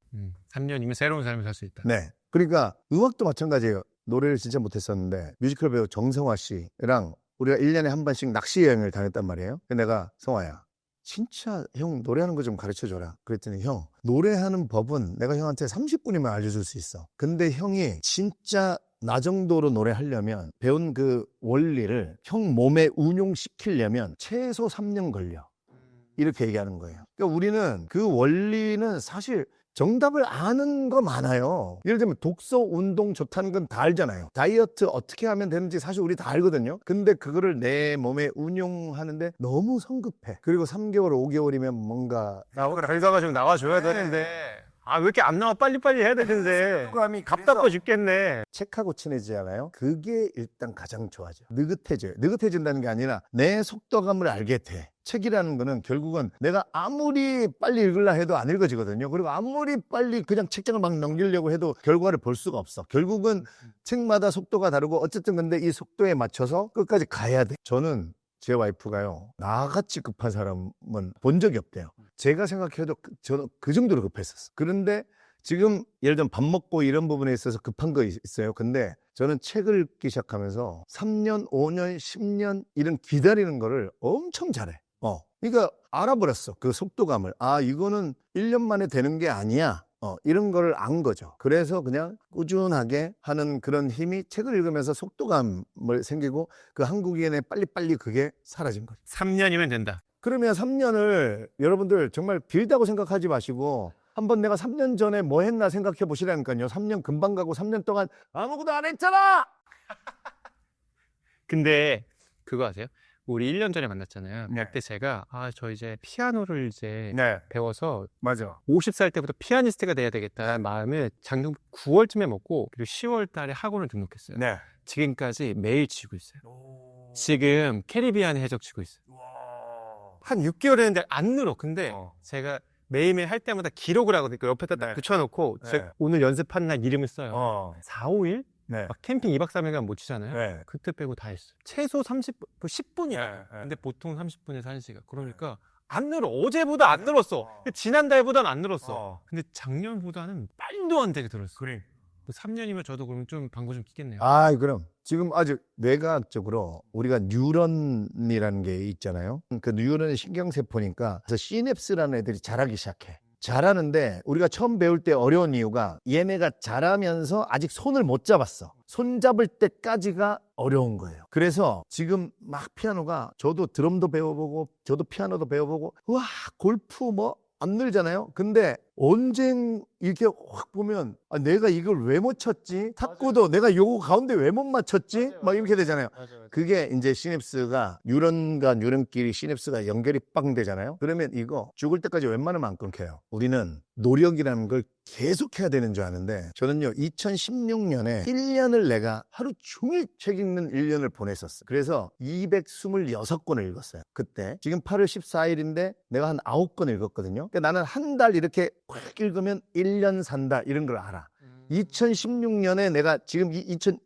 3년이면 새로운 삶을 살 수 있다. 네. 그러니까 음악도 마찬가지예요. 노래를 진짜 못했었는데 뮤지컬 배우 정성화 씨랑 우리가 1년에 한 번씩 낚시 여행을 다녔단 말이에요. 근데 내가 성화야 진짜 형 노래하는 거 좀 가르쳐줘라. 그랬더니 형 노래하는 법은 내가 형한테 30분이면 알려줄 수 있어. 근데 형이 진짜 나 정도로 노래하려면 배운 그 원리를 형 몸에 운용시키려면 최소 3년 걸려. 이렇게 얘기하는 거예요. 그러니까 우리는 그 원리는 사실 정답을 아는 거 많아요. 예를 들면 독서, 운동 좋다는 건 다 알잖아요. 다이어트 어떻게 하면 되는지 사실 우리 다 알거든요. 근데 그거를 내 몸에 운용하는데 너무 성급해. 그리고 3개월, 5개월이면 뭔가 결과가 좀 나와줘야 되는데 아 왜 이렇게 안 나와 빨리빨리 해야 되는데 감이 답답해 죽겠네. 책하고 친해지잖아요. 그게 일단 가장 좋아져. 느긋해져요. 느긋해진다는 게 아니라 내 속도감을 알게 돼. 책이라는 거는 결국은 내가 아무리 빨리 읽으려 해도 안 읽어지거든요. 그리고 아무리 빨리 그냥 책장을 막 넘기려고 해도 결과를 볼 수가 없어. 결국은 책마다 속도가 다르고 어쨌든 근데 이 속도에 맞춰서 끝까지 가야 돼. 저는 제 와이프가요 나같이 급한 사람은 본 적이 없대요. 제가 생각해도 저는 그 정도로 급했었어. 그런데 지금 예를 들면 밥 먹고 이런 부분에 있어서 급한 거 있어요. 근데 저는 책을 읽기 시작하면서 3년, 5년, 10년 이런 기다리는 거를 엄청 잘해. 그러니까 알아버렸어. 그 속도감을. 아, 이거는 1년 만에 되는 게 아니야. 이런 거를 안 거죠. 그래서 그냥 꾸준하게 하는 그런 힘이 책을 읽으면서 속도감을 생기고 그 한국인의 빨리빨리 그게 사라진 거죠. 3년이면 된다. 그러면 3년을 여러분들 정말 길다고 생각하지 마시고 한번 내가 3년 전에 뭐 했나 생각해 보시라니까요. 3년 금방 가고 3년 동안 아무것도 안 했잖아! 근데 그거 아세요? 우리 1년 전에 만났잖아요. 네. 그때 제가 저 이제 피아노를 이제 네, 배워서 맞아. 50살 때부터 피아니스트가 돼야 되겠다는 마음을 작년 9월쯤에 먹고 그리고 10월 달에 학원을 등록했어요. 네. 지금까지 매일 치고 있어요. 지금 캐리비안 해적 치고 있어요. 한 6개월 했는데 안 늘어. 근데 제가 매일매일 할 때마다 기록을 하거든요. 옆에다 딱 네. 붙여놓고 네. 제가 오늘 연습한 날 이름을 써요. 4, 5일? 네. 막 캠핑 2박 3일간 못 치잖아요. 네. 그때 빼고 다 했어요. 최소 30분, 10분이야. 네. 근데 보통 30분에서 1시간. 그러니까 안 늘어. 어제보다 안 늘었어. 지난달보다는 안 늘었어. 근데 작년보다는 말도 안 되게 들었어. 그래. 3년이면 저도 그러면 좀 방구 좀 끼겠네요. 아, 그럼 지금 아직 뇌과학적으로 우리가 뉴런이라는 게 있잖아요. 그 뉴런의 신경세포니까 그래서 시냅스라는 애들이 자라기 시작해. 자라는데 우리가 처음 배울 때 어려운 이유가 얘네가 자라면서 아직 손을 못 잡았어. 손 잡을 때까지가 어려운 거예요. 그래서 지금 막 피아노가 저도 드럼도 배워보고 저도 피아노도 배워보고 와 골프 뭐 안 늘잖아요. 근데 언젠 이렇게 확 보면 내가 이걸 왜 못 쳤지? 탁구도 내가 요거 가운데 왜 못 맞췄지? 막 이렇게 되잖아요. 그게 이제 시냅스가 뉴런과 뉴런끼리 시냅스가 연결이 빵 되잖아요. 그러면 이거 죽을 때까지 웬만하면 안 끊겨요. 우리는 노력이라는 걸 계속 해야 되는 줄 아는데 저는요 2016년에 1년을 내가 하루 종일 책 읽는 1년을 보냈었어요. 그래서 226권을 읽었어요. 그때 지금 8월 14일인데 내가 한 9권 읽었거든요. 그러니까 나는 한 달 이렇게 꽉 읽으면 1년 산다 이런 걸 알아. 2016년에 내가 지금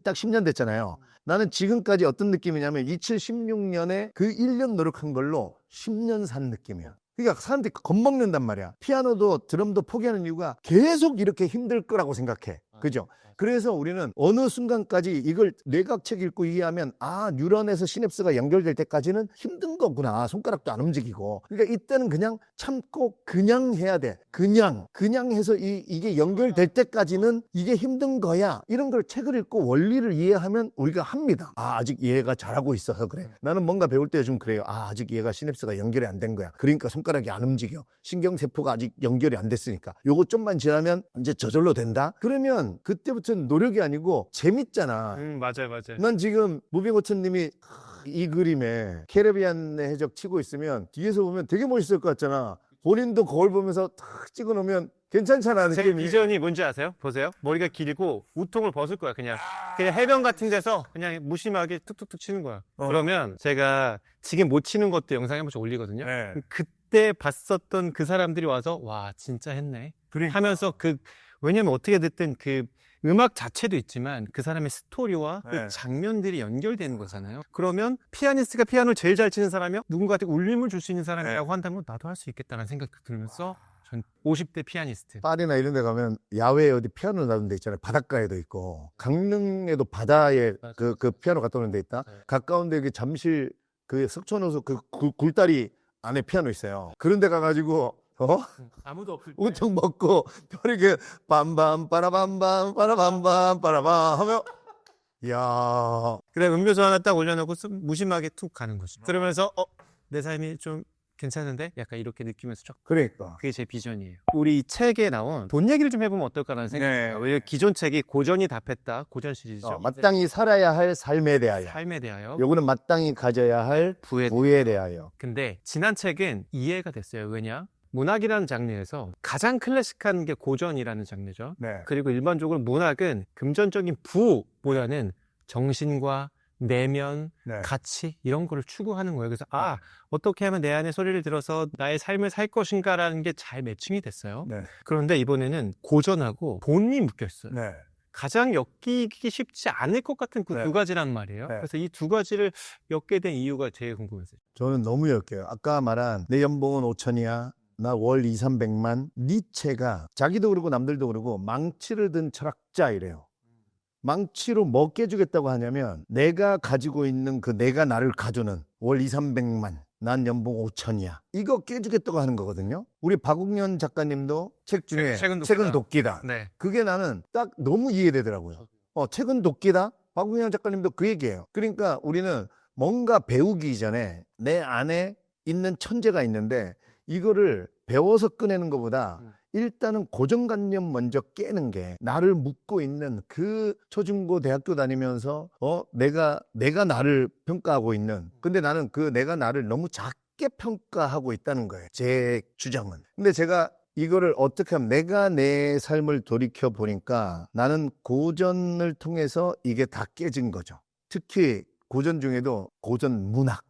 딱 10년 됐잖아요. 나는 지금까지 어떤 느낌이냐면 2016년에 그 1년 노력한 걸로 10년 산 느낌이야. 그러니까 사람들이 겁먹는단 말이야. 피아노도 드럼도 포기하는 이유가 계속 이렇게 힘들 거라고 생각해. 그죠? 그래서 우리는 어느 순간까지 이걸 뇌과학 읽고 이해하면 뉴런에서 시냅스가 연결될 때까지는 힘든 거구나. 손가락도 안 움직이고. 그러니까 이때는 그냥 참고 그냥 해야 돼. 그냥 해서 이게 연결될 때까지는 이게 힘든 거야. 이런 걸 책을 읽고 원리를 이해하면 우리가 합니다. 아직 얘가 잘하고 있어서 그래. 나는 뭔가 배울 때 좀 그래요. 아직 얘가 시냅스가 연결이 안 된 거야. 그러니까 손가락이 안 움직여. 신경세포가 아직 연결이 안 됐으니까. 요거 좀만 지나면 이제 저절로 된다? 그러면 그때부터는 노력이 아니고 재밌잖아. 맞아요. 난 지금 무빙호천님이 이 그림에 캐리비안의 해적 치고 있으면 뒤에서 보면 되게 멋있을 것 같잖아. 본인도 거울 보면서 탁 찍어놓으면 괜찮잖아 제 느낌이. 비전이 뭔지 아세요? 보세요. 머리가 길고 우통을 벗을 거야. 그냥 해변 같은 데서 그냥 무심하게 툭툭툭 치는 거야. 그러면 제가 지금 못 치는 것도 영상에 한 번씩 올리거든요. 네. 그때 봤었던 그 사람들이 와서 와 진짜 했네 하면서 왜냐면 어떻게 됐든 그 음악 자체도 있지만 그 사람의 스토리와 그 네. 장면들이 연결되는 거잖아요. 그러면 피아니스트가 피아노를 제일 잘 치는 사람이요? 누군가한테 울림을 줄 수 있는 사람이라고 한다면 나도 할 수 있겠다는 생각이 들면서 전 50대 피아니스트. 파리나 이런 데 가면 야외에 어디 피아노 놔둔 데 있잖아요. 바닷가에도 있고. 강릉에도 바다에 그 피아노 갖다 놓은 데 있다. 네. 가까운 데 잠실 그 석촌호수 그 굴다리 안에 피아노 있어요. 그런 데 가가지고 아무도 없을 때 우청 먹고 이렇게 빰빰 빠라밤밤 빠라밤밤 빠라밤 하면 이야. 그래 음료수 하나 딱 올려놓고 무심하게 툭 가는 거죠. 그러면서 내 삶이 좀 괜찮은데? 약간 이렇게 느끼면서 쫙. 그러니까. 그게 제 비전이에요. 우리 이 책에 나온 돈 얘기를 좀 해보면 어떨까라는 생각이에요. 네. 왜냐면 기존 책이 고전이 답했다. 고전 시리즈죠. 마땅히 살아야 할 삶에 대하여. 삶에 대하여. 요거는 마땅히 가져야 할 부에 대하여. 근데 지난 책은 이해가 됐어요. 왜냐? 문학이라는 장르에서 가장 클래식한 게 고전이라는 장르죠. 네. 그리고 일반적으로 문학은 금전적인 부보다는 정신과 내면, 네. 가치 이런 거를 추구하는 거예요. 그래서 어떻게 하면 내 안에 소리를 들어서 나의 삶을 살 것인가라는 게 잘 매칭이 됐어요. 네. 그런데 이번에는 고전하고 돈이 묶여 있어요. 네. 가장 엮이기 쉽지 않을 것 같은 그 네. 두 가지란 말이에요. 네. 그래서 이 두 가지를 엮게 된 이유가 제일 궁금했어요. 저는 너무 엮여요. 아까 말한 내 연봉은 5천이야. 나 월 2, 300만. 니체가 자기도 그러고 남들도 그러고 망치를 든 철학자 이래요. 망치로 뭐 깨주겠다고 하냐면 내가 가지고 있는 그 내가 나를 가두는 월 2, 300만. 난 연봉 5천이야. 이거 깨주겠다고 하는 거거든요. 우리 박욱년 작가님도 책 중에 책은 도끼다. 네. 그게 나는 딱 너무 이해되더라고요. 책은 도끼다. 박욱년 작가님도 그 얘기예요. 그러니까 우리는 뭔가 배우기 이전에 내 안에 있는 천재가 있는데 이거를 배워서 꺼내는 것보다 일단은 고정관념 먼저 깨는 게 나를 묶고 있는 그 초중고 대학교 다니면서 내가 나를 평가하고 있는 근데 나는 그 내가 나를 너무 작게 평가하고 있다는 거예요. 제 주장은. 근데 제가 이거를 어떻게 하면 내가 내 삶을 돌이켜 보니까 나는 고전을 통해서 이게 다 깨진 거죠. 특히 고전 중에도 고전 문학.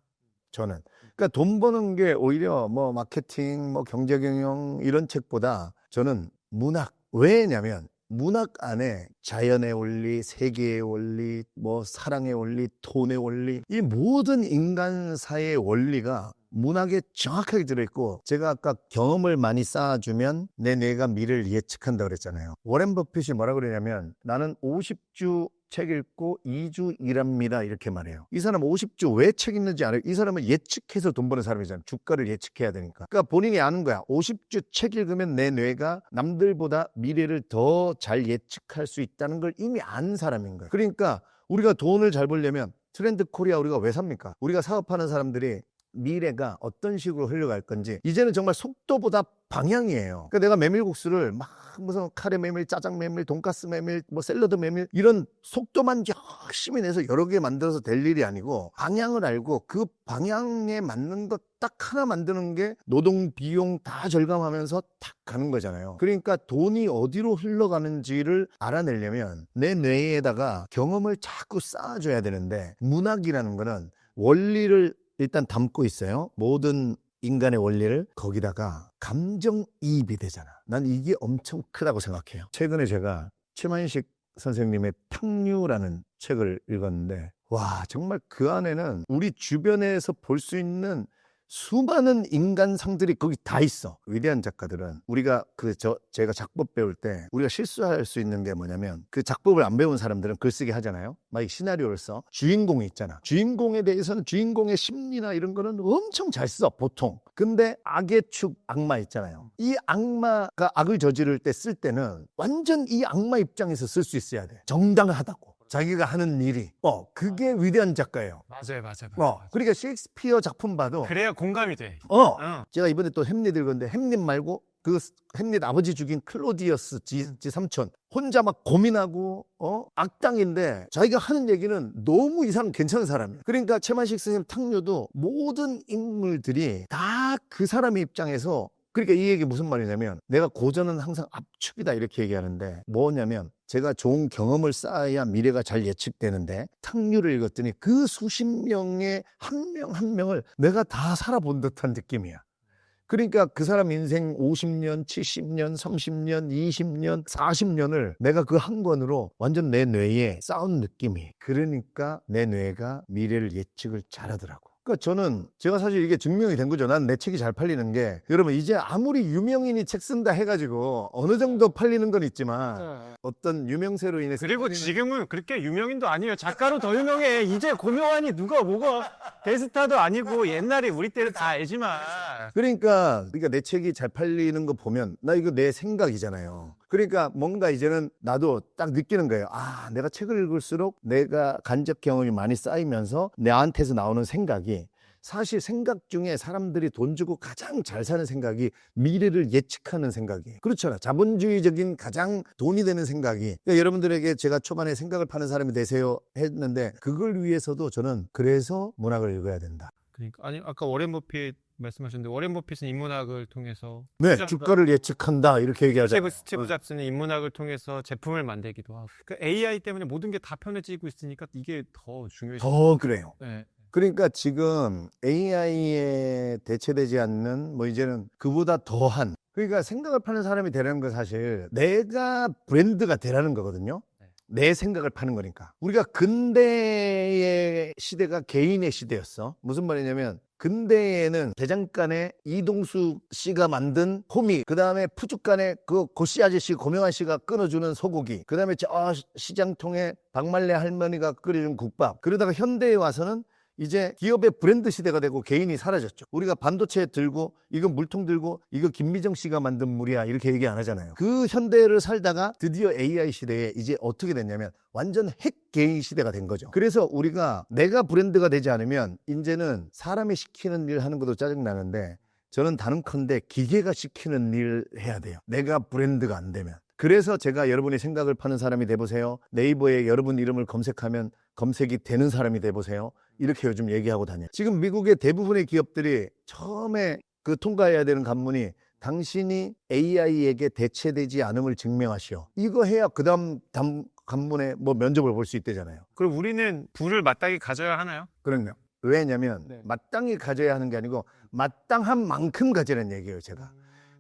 저는 그러니까 돈 버는 게 오히려 뭐 마케팅, 뭐 경제 경영 이런 책보다 저는 문학. 왜냐면 문학 안에 자연의 원리, 세계의 원리, 뭐 사랑의 원리, 돈의 원리 이 모든 인간사의 원리가 문학에 정확하게 들어있고 제가 아까 경험을 많이 쌓아주면 내 뇌가 미래를 예측한다고 그랬잖아요. 워렌 버핏이 뭐라 그러냐면 나는 50주 책 읽고 2주 일합니다 이렇게 말해요. 이 사람 50주 왜 책 읽는지 알아요? 이 사람은 예측해서 돈 버는 사람이잖아요. 주가를 예측해야 되니까. 그러니까 본인이 아는 거야. 50주 책 읽으면 내 뇌가 남들보다 미래를 더 잘 예측할 수 있다는 걸 이미 아는 사람인 거예요. 그러니까 우리가 돈을 잘 벌려면 트렌드 코리아 우리가 왜 삽니까? 우리가 사업하는 사람들이 미래가 어떤 식으로 흘러갈 건지 이제는 정말 속도보다 방향이에요. 그러니까 내가 메밀국수를 막 무슨 카레 메밀, 짜장 메밀, 돈가스 메밀, 뭐 샐러드 메밀 이런 속도만 열심히 내서 여러 개 만들어서 될 일이 아니고 방향을 알고 그 방향에 맞는 것 딱 하나 만드는 게 노동 비용 다 절감하면서 탁 가는 거잖아요. 그러니까 돈이 어디로 흘러가는지를 알아내려면 내 뇌에다가 경험을 자꾸 쌓아줘야 되는데 문학이라는 거는 원리를 일단 담고 있어요. 모든 인간의 원리를 거기다가 감정이입이 되잖아. 난 이게 엄청 크다고 생각해요. 최근에 제가 최만식 선생님의 탕류라는 책을 읽었는데 와 정말 그 안에는 우리 주변에서 볼 수 있는 수많은 인간상들이 거기 다 있어. 위대한 작가들은 우리가 제가 작법 배울 때 우리가 실수할 수 있는 게 뭐냐면 그 작법을 안 배운 사람들은 글쓰기 하잖아요. 막 시나리오를 써. 주인공이 있잖아. 주인공에 대해서는 주인공의 심리나 이런 거는 엄청 잘 써, 보통. 근데 악의 축, 악마 있잖아요. 이 악마가 악을 저지를 때 쓸 때는 완전 이 악마 입장에서 쓸 수 있어야 돼. 정당하다고. 자기가 하는 일이 그게 위대한 작가예요. 맞아요. 그러니까 셰익스피어 작품 봐도 그래야 공감이 돼. 제가 이번에 또 햄릿 읽었는데 햄릿 말고 그 햄릿 아버지 죽인 클로디어스 지 삼촌 혼자 막 고민하고 악당인데 자기가 하는 얘기는 너무 이 사람 괜찮은 사람이에요. 그러니까 최만식 선생님 탕류도 모든 인물들이 다 그 사람의 입장에서 그러니까 이 얘기 무슨 말이냐면 내가 고전은 항상 압축이다 이렇게 얘기하는데 뭐냐면 제가 좋은 경험을 쌓아야 미래가 잘 예측되는데 탕류를 읽었더니 그 수십 명의 한 명 한 명을 내가 다 살아본 듯한 느낌이야. 그러니까 그 사람 인생 50년, 70년, 30년, 20년, 40년을 내가 그 한 권으로 완전 내 뇌에 쌓은 느낌이. 그러니까 내 뇌가 미래를 예측을 잘하더라고. 그러니까 저는 제가 사실 이게 증명이 된 거죠. 난 내 책이 잘 팔리는 게 여러분 이제 아무리 유명인이 책 쓴다 해가지고 어느 정도 팔리는 건 있지만 어떤 유명세로 인해서 그리고 지금은 그렇게 유명인도 아니에요. 작가로 더 유명해. 이제 고명환이 누가 뭐가 대스타도 아니고 옛날에 우리 때는 다 알지만. 그러니까 내 책이 잘 팔리는 거 보면 나 이거 내 생각이잖아요. 그러니까 뭔가 이제는 나도 딱 느끼는 거예요. 아, 내가 책을 읽을수록 내가 간접 경험이 많이 쌓이면서 나한테서 나오는 생각이 사실 생각 중에 사람들이 돈 주고 가장 잘 사는 생각이 미래를 예측하는 생각이에요. 그렇잖아. 자본주의적인 가장 돈이 되는 생각이. 그러니까 여러분들에게 제가 초반에 생각을 파는 사람이 되세요 했는데 그걸 위해서도 저는 그래서 문학을 읽어야 된다. 그러니까 아니 아까 워렌 버핏 말씀하셨는데 워렌 버핏은 인문학을 통해서 네, 주가를 예측한다 이렇게 얘기하잖아요. 스티브 잡스는 인문학을 통해서 제품을 만들기도 하고. 그러니까 AI 때문에 모든 게 다 편해지고 있으니까 이게 더 중요해요. 더 그래요. 네. 그러니까 지금 AI에 대체되지 않는 뭐 이제는 그보다 더한 그러니까 생각을 파는 사람이 되라는 건 사실 내가 브랜드가 되라는 거거든요. 내 생각을 파는 거니까. 우리가 근대의 시대가 개인의 시대였어. 무슨 말이냐면 근대에는 대장간에 이동숙 씨가 만든 호미, 그 다음에 푸주간에 그 고씨 아저씨, 고명환 씨가 끊어주는 소고기, 그 다음에 저 시장통에 박말래 할머니가 끓여준 국밥. 그러다가 현대에 와서는 이제 기업의 브랜드 시대가 되고 개인이 사라졌죠. 우리가 반도체 들고 이거 물통 들고 이거 김미정 씨가 만든 물이야 이렇게 얘기 안 하잖아요. 그 현대를 살다가 드디어 AI 시대에 이제 어떻게 됐냐면 완전 핵 개인 시대가 된 거죠. 그래서 우리가 내가 브랜드가 되지 않으면 이제는 사람이 시키는 일 하는 것도 짜증나는데 저는 단언컨대 기계가 시키는 일 해야 돼요. 내가 브랜드가 안 되면. 그래서 제가 여러분의 생각을 파는 사람이 돼보세요. 네이버에 여러분 이름을 검색하면 검색이 되는 사람이 돼보세요. 이렇게 요즘 얘기하고 다녀요. 지금 미국의 대부분의 기업들이 처음에 그 통과해야 되는 관문이 당신이 AI에게 대체되지 않음을 증명하시오. 이거 해야 그 다음 관문에 뭐 면접을 볼 수 있대잖아요. 그럼 우리는 부를 마땅히 가져야 하나요? 그럼요. 왜냐면 네. 마땅히 가져야 하는 게 아니고 마땅한 만큼 가지라는 얘기예요, 제가.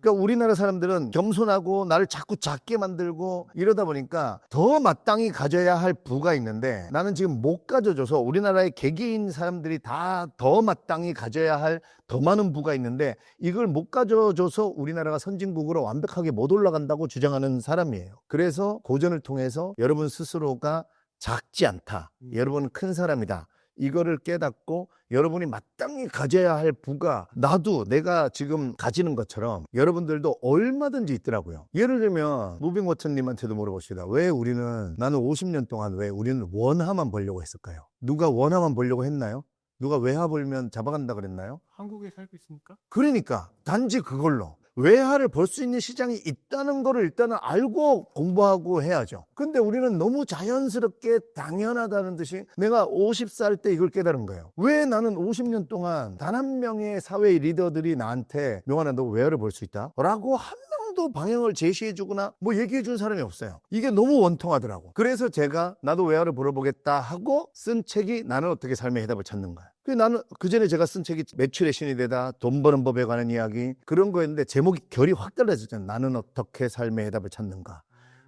그러니까 우리나라 사람들은 겸손하고 나를 자꾸 작게 만들고 이러다 보니까 더 마땅히 가져야 할 부가 있는데 나는 지금 못 가져줘서 우리나라의 개개인 사람들이 다 더 마땅히 가져야 할 더 많은 부가 있는데 이걸 못 가져줘서 우리나라가 선진국으로 완벽하게 못 올라간다고 주장하는 사람이에요. 그래서 고전을 통해서 여러분 스스로가 작지 않다. 여러분은 큰 사람이다. 이거를 깨닫고 여러분이 마땅히 가져야 할 부가 나도 내가 지금 가지는 것처럼 여러분들도 얼마든지 있더라고요. 예를 들면 무빙워터님한테도 물어봅시다. 왜 우리는 나는 50년 동안 왜 우리는 원화만 벌려고 했을까요? 누가 원화만 벌려고 했나요? 누가 외화 벌면 잡아간다 그랬나요? 한국에 살고 있으니까. 그러니까 단지 그걸로 외화를 벌 수 있는 시장이 있다는 거를 일단은 알고 공부하고 해야죠. 근데 우리는 너무 자연스럽게 당연하다는 듯이 내가 50살 때 이걸 깨달은 거예요. 왜 나는 50년 동안 단 한 명의 사회 리더들이 나한테 명환아 너 외화를 벌 수 있다? 라고 한 명도 방향을 제시해 주거나 뭐 얘기해 준 사람이 없어요. 이게 너무 원통하더라고. 그래서 제가 나도 외화를 벌어보겠다 하고 쓴 책이 나는 어떻게 삶의 해답을 찾는 거야. 나는 그전에 제가 쓴 책이 매출의 신이 되다, 돈 버는 법에 관한 이야기 그런 거였는데 제목이 결이 확 달라졌잖아요. 나는 어떻게 삶의 해답을 찾는가.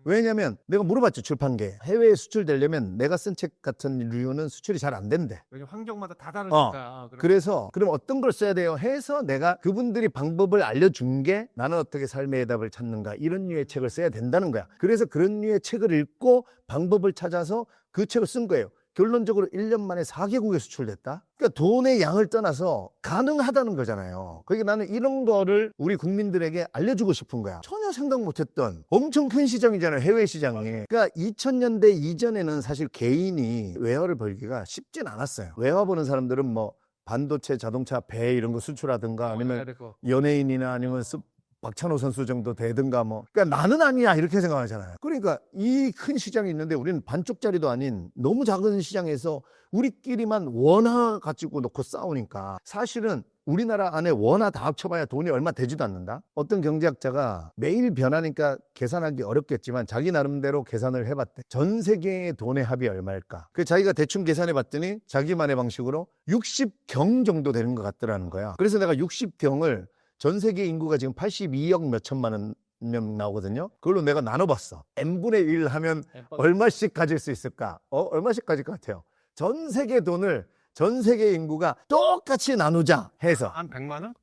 왜냐면 내가 물어봤죠. 출판계 해외에 수출되려면 내가 쓴 책 같은 류는 수출이 잘 안 된대. 왜냐면 환경마다 다 다르니까. 그래서 그럼 어떤 걸 써야 돼요 해서 내가 그분들이 방법을 알려준 게 나는 어떻게 삶의 해답을 찾는가 이런 류의 책을 써야 된다는 거야. 그래서 그런 류의 책을 읽고 방법을 찾아서 그 책을 쓴 거예요. 결론적으로 1년 만에 4개국에 수출됐다. 그러니까 돈의 양을 떠나서 가능하다는 거잖아요. 그러니까 나는 이런 거를 우리 국민들에게 알려주고 싶은 거야. 전혀 생각 못했던 엄청 큰 시장이잖아요. 해외 시장이. 그러니까 2000년대 이전에는 사실 개인이 외화를 벌기가 쉽진 않았어요. 외화 버는 사람들은 뭐 반도체, 자동차, 배 이런 거 수출하든가 아니면 연예인이나 아니면 박찬호 선수 정도 되든가 뭐. 그러니까 나는 아니야 이렇게 생각하잖아요. 그러니까 이 큰 시장이 있는데 우리는 반쪽짜리도 아닌 너무 작은 시장에서 우리끼리만 원화 가지고 놓고 싸우니까 사실은 우리나라 안에 원화 다 합쳐봐야 돈이 얼마 되지도 않는다. 어떤 경제학자가 매일 변하니까 계산하기 어렵겠지만 자기 나름대로 계산을 해봤대. 전 세계의 돈의 합이 얼마일까? 그 자기가 대충 계산해봤더니 자기만의 방식으로 60경 정도 되는 것 같더라는 거야. 그래서 내가 60경을 전 세계 인구가 지금 82억 몇 천만 명 나오거든요. 그걸로 내가 나눠봤어. n분의 1 하면 얼마씩 가질 수 있을까? 얼마씩 가질 것 같아요? 전 세계 돈을 전 세계 인구가 똑같이 나누자 해서 한 100만 원?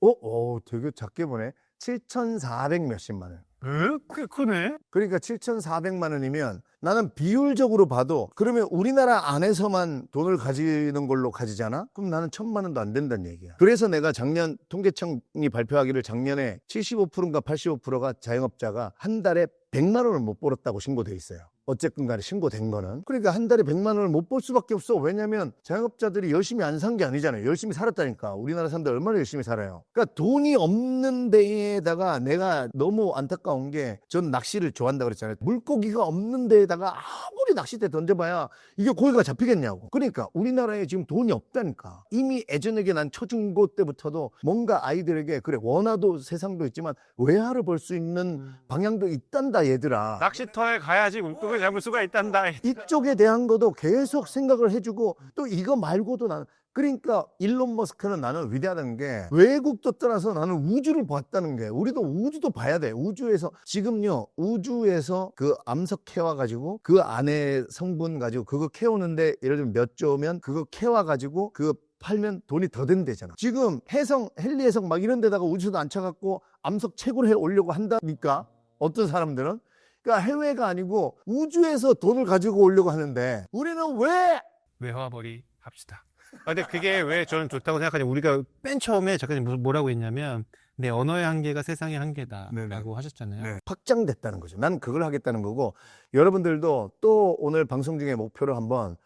되게 작게 보네. 7,400 몇십만 원. 꽤 크네. 그러니까 7,400만 원이면 나는 비율적으로 봐도 그러면 우리나라 안에서만 돈을 가지는 걸로 가지잖아? 그럼 나는 1,000만 원도 안 된다는 얘기야. 그래서 내가 작년 통계청이 발표하기를 작년에 75%인가 85%가 자영업자가 한 달에 100만 원을 못 벌었다고 신고돼 있어요. 어쨌든 간에 신고된 거는. 그러니까 한 달에 100만 원을 못 벌 수밖에 없어. 왜냐면 자영업자들이 열심히 안 산 게 아니잖아요. 열심히 살았다니까. 우리나라 사람들 얼마나 열심히 살아요. 그러니까 돈이 없는 데에다가 내가 너무 안타까운 게 전 낚시를 좋아한다고 그랬잖아요. 물고기가 없는 데에다가 아무리 낚싯대 던져봐야 이게 고기가 잡히겠냐고. 그러니까 우리나라에 지금 돈이 없다니까. 이미 예전에 난 초중고 때부터도 뭔가 아이들에게 그래 원화도 세상도 있지만 외화를 벌 수 있는 방향도 있단다 얘들아. 낚시터에 가야지 물고기 잡을 수가 있단다. 이쪽에 대한 것도 계속 생각을 해주고 또 이거 말고도 나는 그러니까 일론 머스크는 나는 위대하다는 게 외국도 떠나서 나는 우주를 봤다는 게 우리도 우주도 봐야 돼. 우주에서 지금요 우주에서 그 암석 캐와 가지고 그 안에 성분 가지고 그거 캐오는데 예를 들면 몇 조면 그거 캐와 가지고 그 팔면 돈이 더 된대잖아. 지금 해성 헨리해성 막 이런 데다가 우주도 앉혀갖고 암석 채굴 해 오려고 한다니까 어떤 사람들은. 그러니까 해외가 아니고 우주에서 돈을 가지고 오려고 하는데 우리는 왜 외화벌이 합시다. 근데 그게 왜 저는 좋다고 생각하냐면 우리가 맨 처음에 작가님 뭐라고 했냐면 내 언어의 한계가 세상의 한계다라고 네네. 하셨잖아요. 확장됐다는 거죠. 난 그걸 하겠다는 거고 여러분들도 또 오늘 방송 중에 목표를 한번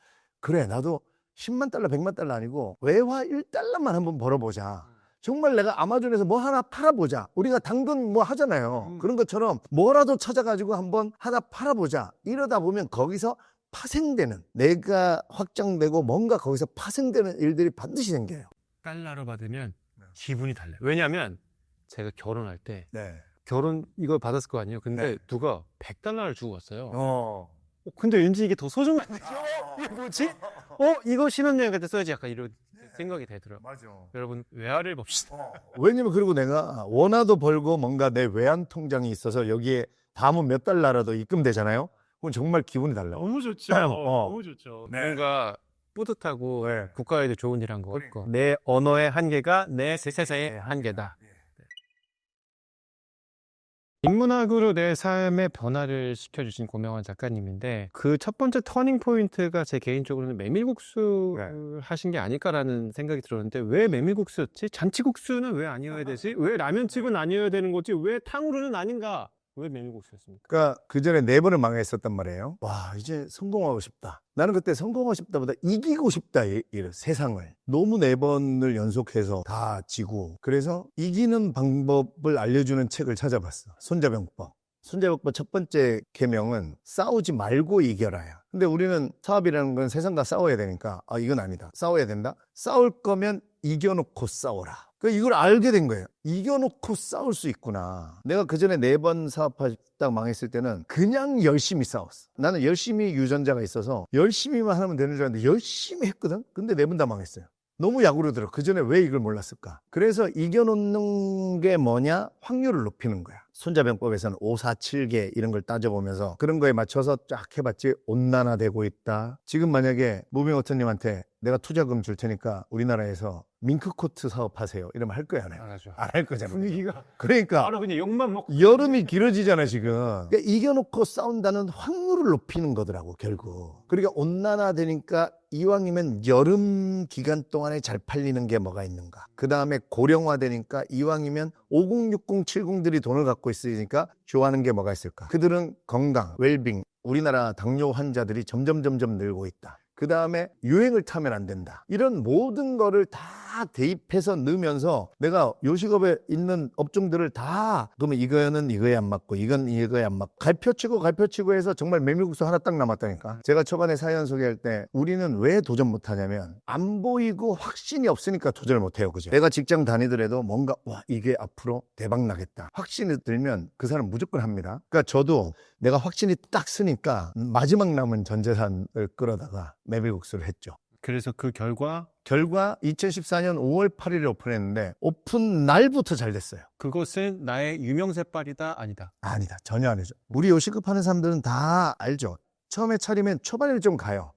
그래 나도 10만 달러 100만 달러 아니고 외화 1달러만 한번 벌어보자. 정말 내가 아마존에서 뭐 하나 팔아보자. 우리가 당근 뭐 하잖아요. 그런 것처럼 뭐라도 찾아가지고 한번 하나 팔아보자. 이러다 보면 거기서 파생되는 내가 확장되고 뭔가 거기서 파생되는 일들이 반드시 생겨요. 달러로 받으면 기분이 달라요. 왜냐하면 제가 결혼할 때 네. 결혼 이걸 받았을 거 아니에요. 근데 네. 누가 100달러를 주고 왔어요. 근데 왠지 이게 더 소중한데 이게 뭐지? 이거 신혼여행 갈 때 써야지 약간 이런 생각이 되더라고요. 맞아. 여러분 외화를 봅시다. 왜냐면 그리고 내가 원화도 벌고 뭔가 내 외환 통장이 있어서 여기에 담은 몇 달러라도 입금되잖아요. 그건 정말 기분이 달라요. 너무 좋죠. 너무 좋죠. 네. 뭔가 뿌듯하고 네. 국가에도 좋은 일 한 것 같고 내 언어의 한계가 내 세상의 한계다. 인문학으로 내 삶의 변화를 시켜주신 고명환 작가님인데 그 첫 번째 터닝 포인트가 제 개인적으로는 메밀국수 하신 게 아닐까라는 생각이 들었는데 왜 메밀국수였지? 잔치국수는 왜 아니어야 되지? 왜 라면집은 아니어야 되는 거지? 왜 탕후루는 아닌가? 왜 메밀국수였습니까? 그러니까 그 전에 4번을 망했었단 말이에요. 와 이제 성공하고 싶다. 나는 그때 성공하고 싶다보다 이기고 싶다 이래 세상을. 너무 4번을 연속해서 다 지고 그래서 이기는 방법을 알려주는 책을 찾아봤어. 손자병법. 손자병법 첫 번째 계명은 싸우지 말고 이겨라야. 근데 우리는 사업이라는 건 세상과 싸워야 되니까 이건 아니다. 싸워야 된다. 싸울 거면 이겨놓고 싸워라. 이걸 알게 된 거예요. 이겨놓고 싸울 수 있구나. 내가 그 전에 4번 사업하다 망했을 때는 그냥 열심히 싸웠어. 나는 열심히 유전자가 있어서 열심히만 하면 되는 줄 알았는데 열심히 했거든. 근데 4번 다 망했어요. 너무 약으로 들어. 그 전에 왜 이걸 몰랐을까? 그래서 이겨놓는 게 뭐냐? 확률을 높이는 거야. 손자병법에서는 5, 4, 7개 이런 걸 따져보면서 그런 거에 맞춰서 쫙 해봤지. 온난화되고 있다. 지금 만약에 무빙어터님한테 내가 투자금 줄 테니까 우리나라에서 밍크코트 사업하세요. 이러면 할 거야, 안 해? 안 하죠. 안 할 거잖아. 분위기가 그러니까 바로 그냥 욕만 먹고 여름이 길어지잖아 지금. 그러니까 이겨놓고 싸운다는 확률을 높이는 거더라고 결국. 그러니까 온난화되니까 이왕이면 여름 기간 동안에 잘 팔리는 게 뭐가 있는가. 그 다음에 고령화되니까 이왕이면 5060 70들이 돈을 갖고 있으니까 좋아하는 게 뭐가 있을까. 그들은 건강, 웰빙. 우리나라 당뇨 환자들이 점점 늘고 있다. 그 다음에 유행을 타면 안 된다. 이런 모든 거를 다 대입해서 넣으면서 내가 요식업에 있는 업종들을 다 그러면 이거는 이거에 안 맞고 이건 이거에 안 맞고 갈펴치고 해서 정말 메밀국수 하나 딱 남았다니까. 제가 초반에 사연 소개할 때 우리는 왜 도전 못하냐면 안 보이고 확신이 없으니까 도전을 못해요. 그죠? 내가 직장 다니더라도 뭔가 와 이게 앞으로 대박 나겠다. 확신이 들면 그 사람 무조건 합니다. 그러니까 저도 내가 확신이 딱 쓰니까 마지막 남은 전 재산을 끌어다가 메밀국수를 했죠. 그래서 그 결과 2014년 5월 8일에 오픈했는데 오픈 날부터 잘 됐어요. 그것은 나의 유명세빨이다 아니다. 아니다. 전혀 아니죠. 우리 요식업 하는 사람들은 다 알죠. 처음에 차리면 초반에는 좀 가요.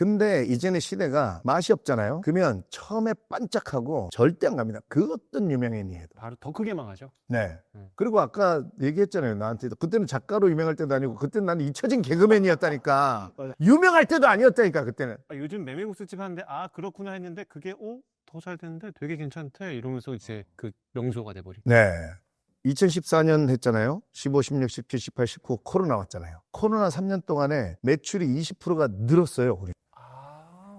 근데 이제는 시대가 맛이 없잖아요. 그러면 처음에 반짝하고 절대 안 갑니다. 그 어떤 유명인이 해도. 바로 더 크게 망하죠. 네. 그리고 아까 얘기했잖아요. 나한테도. 그때는 작가로 유명할 때도 아니고, 그때는 나는 잊혀진 개그맨이었다니까. 맞아. 유명할 때도 아니었다니까, 그때는. 요즘 메밀국수집 하는데 그렇구나 했는데 그게 더 잘 됐는데 되게 괜찮대 이러면서 이제 그 명소가 돼버리고. 네. 2014년 했잖아요. 15, 16, 17, 18, 19 코로나 왔잖아요. 코로나 3년 동안에 매출이 20%가 늘었어요. 우리.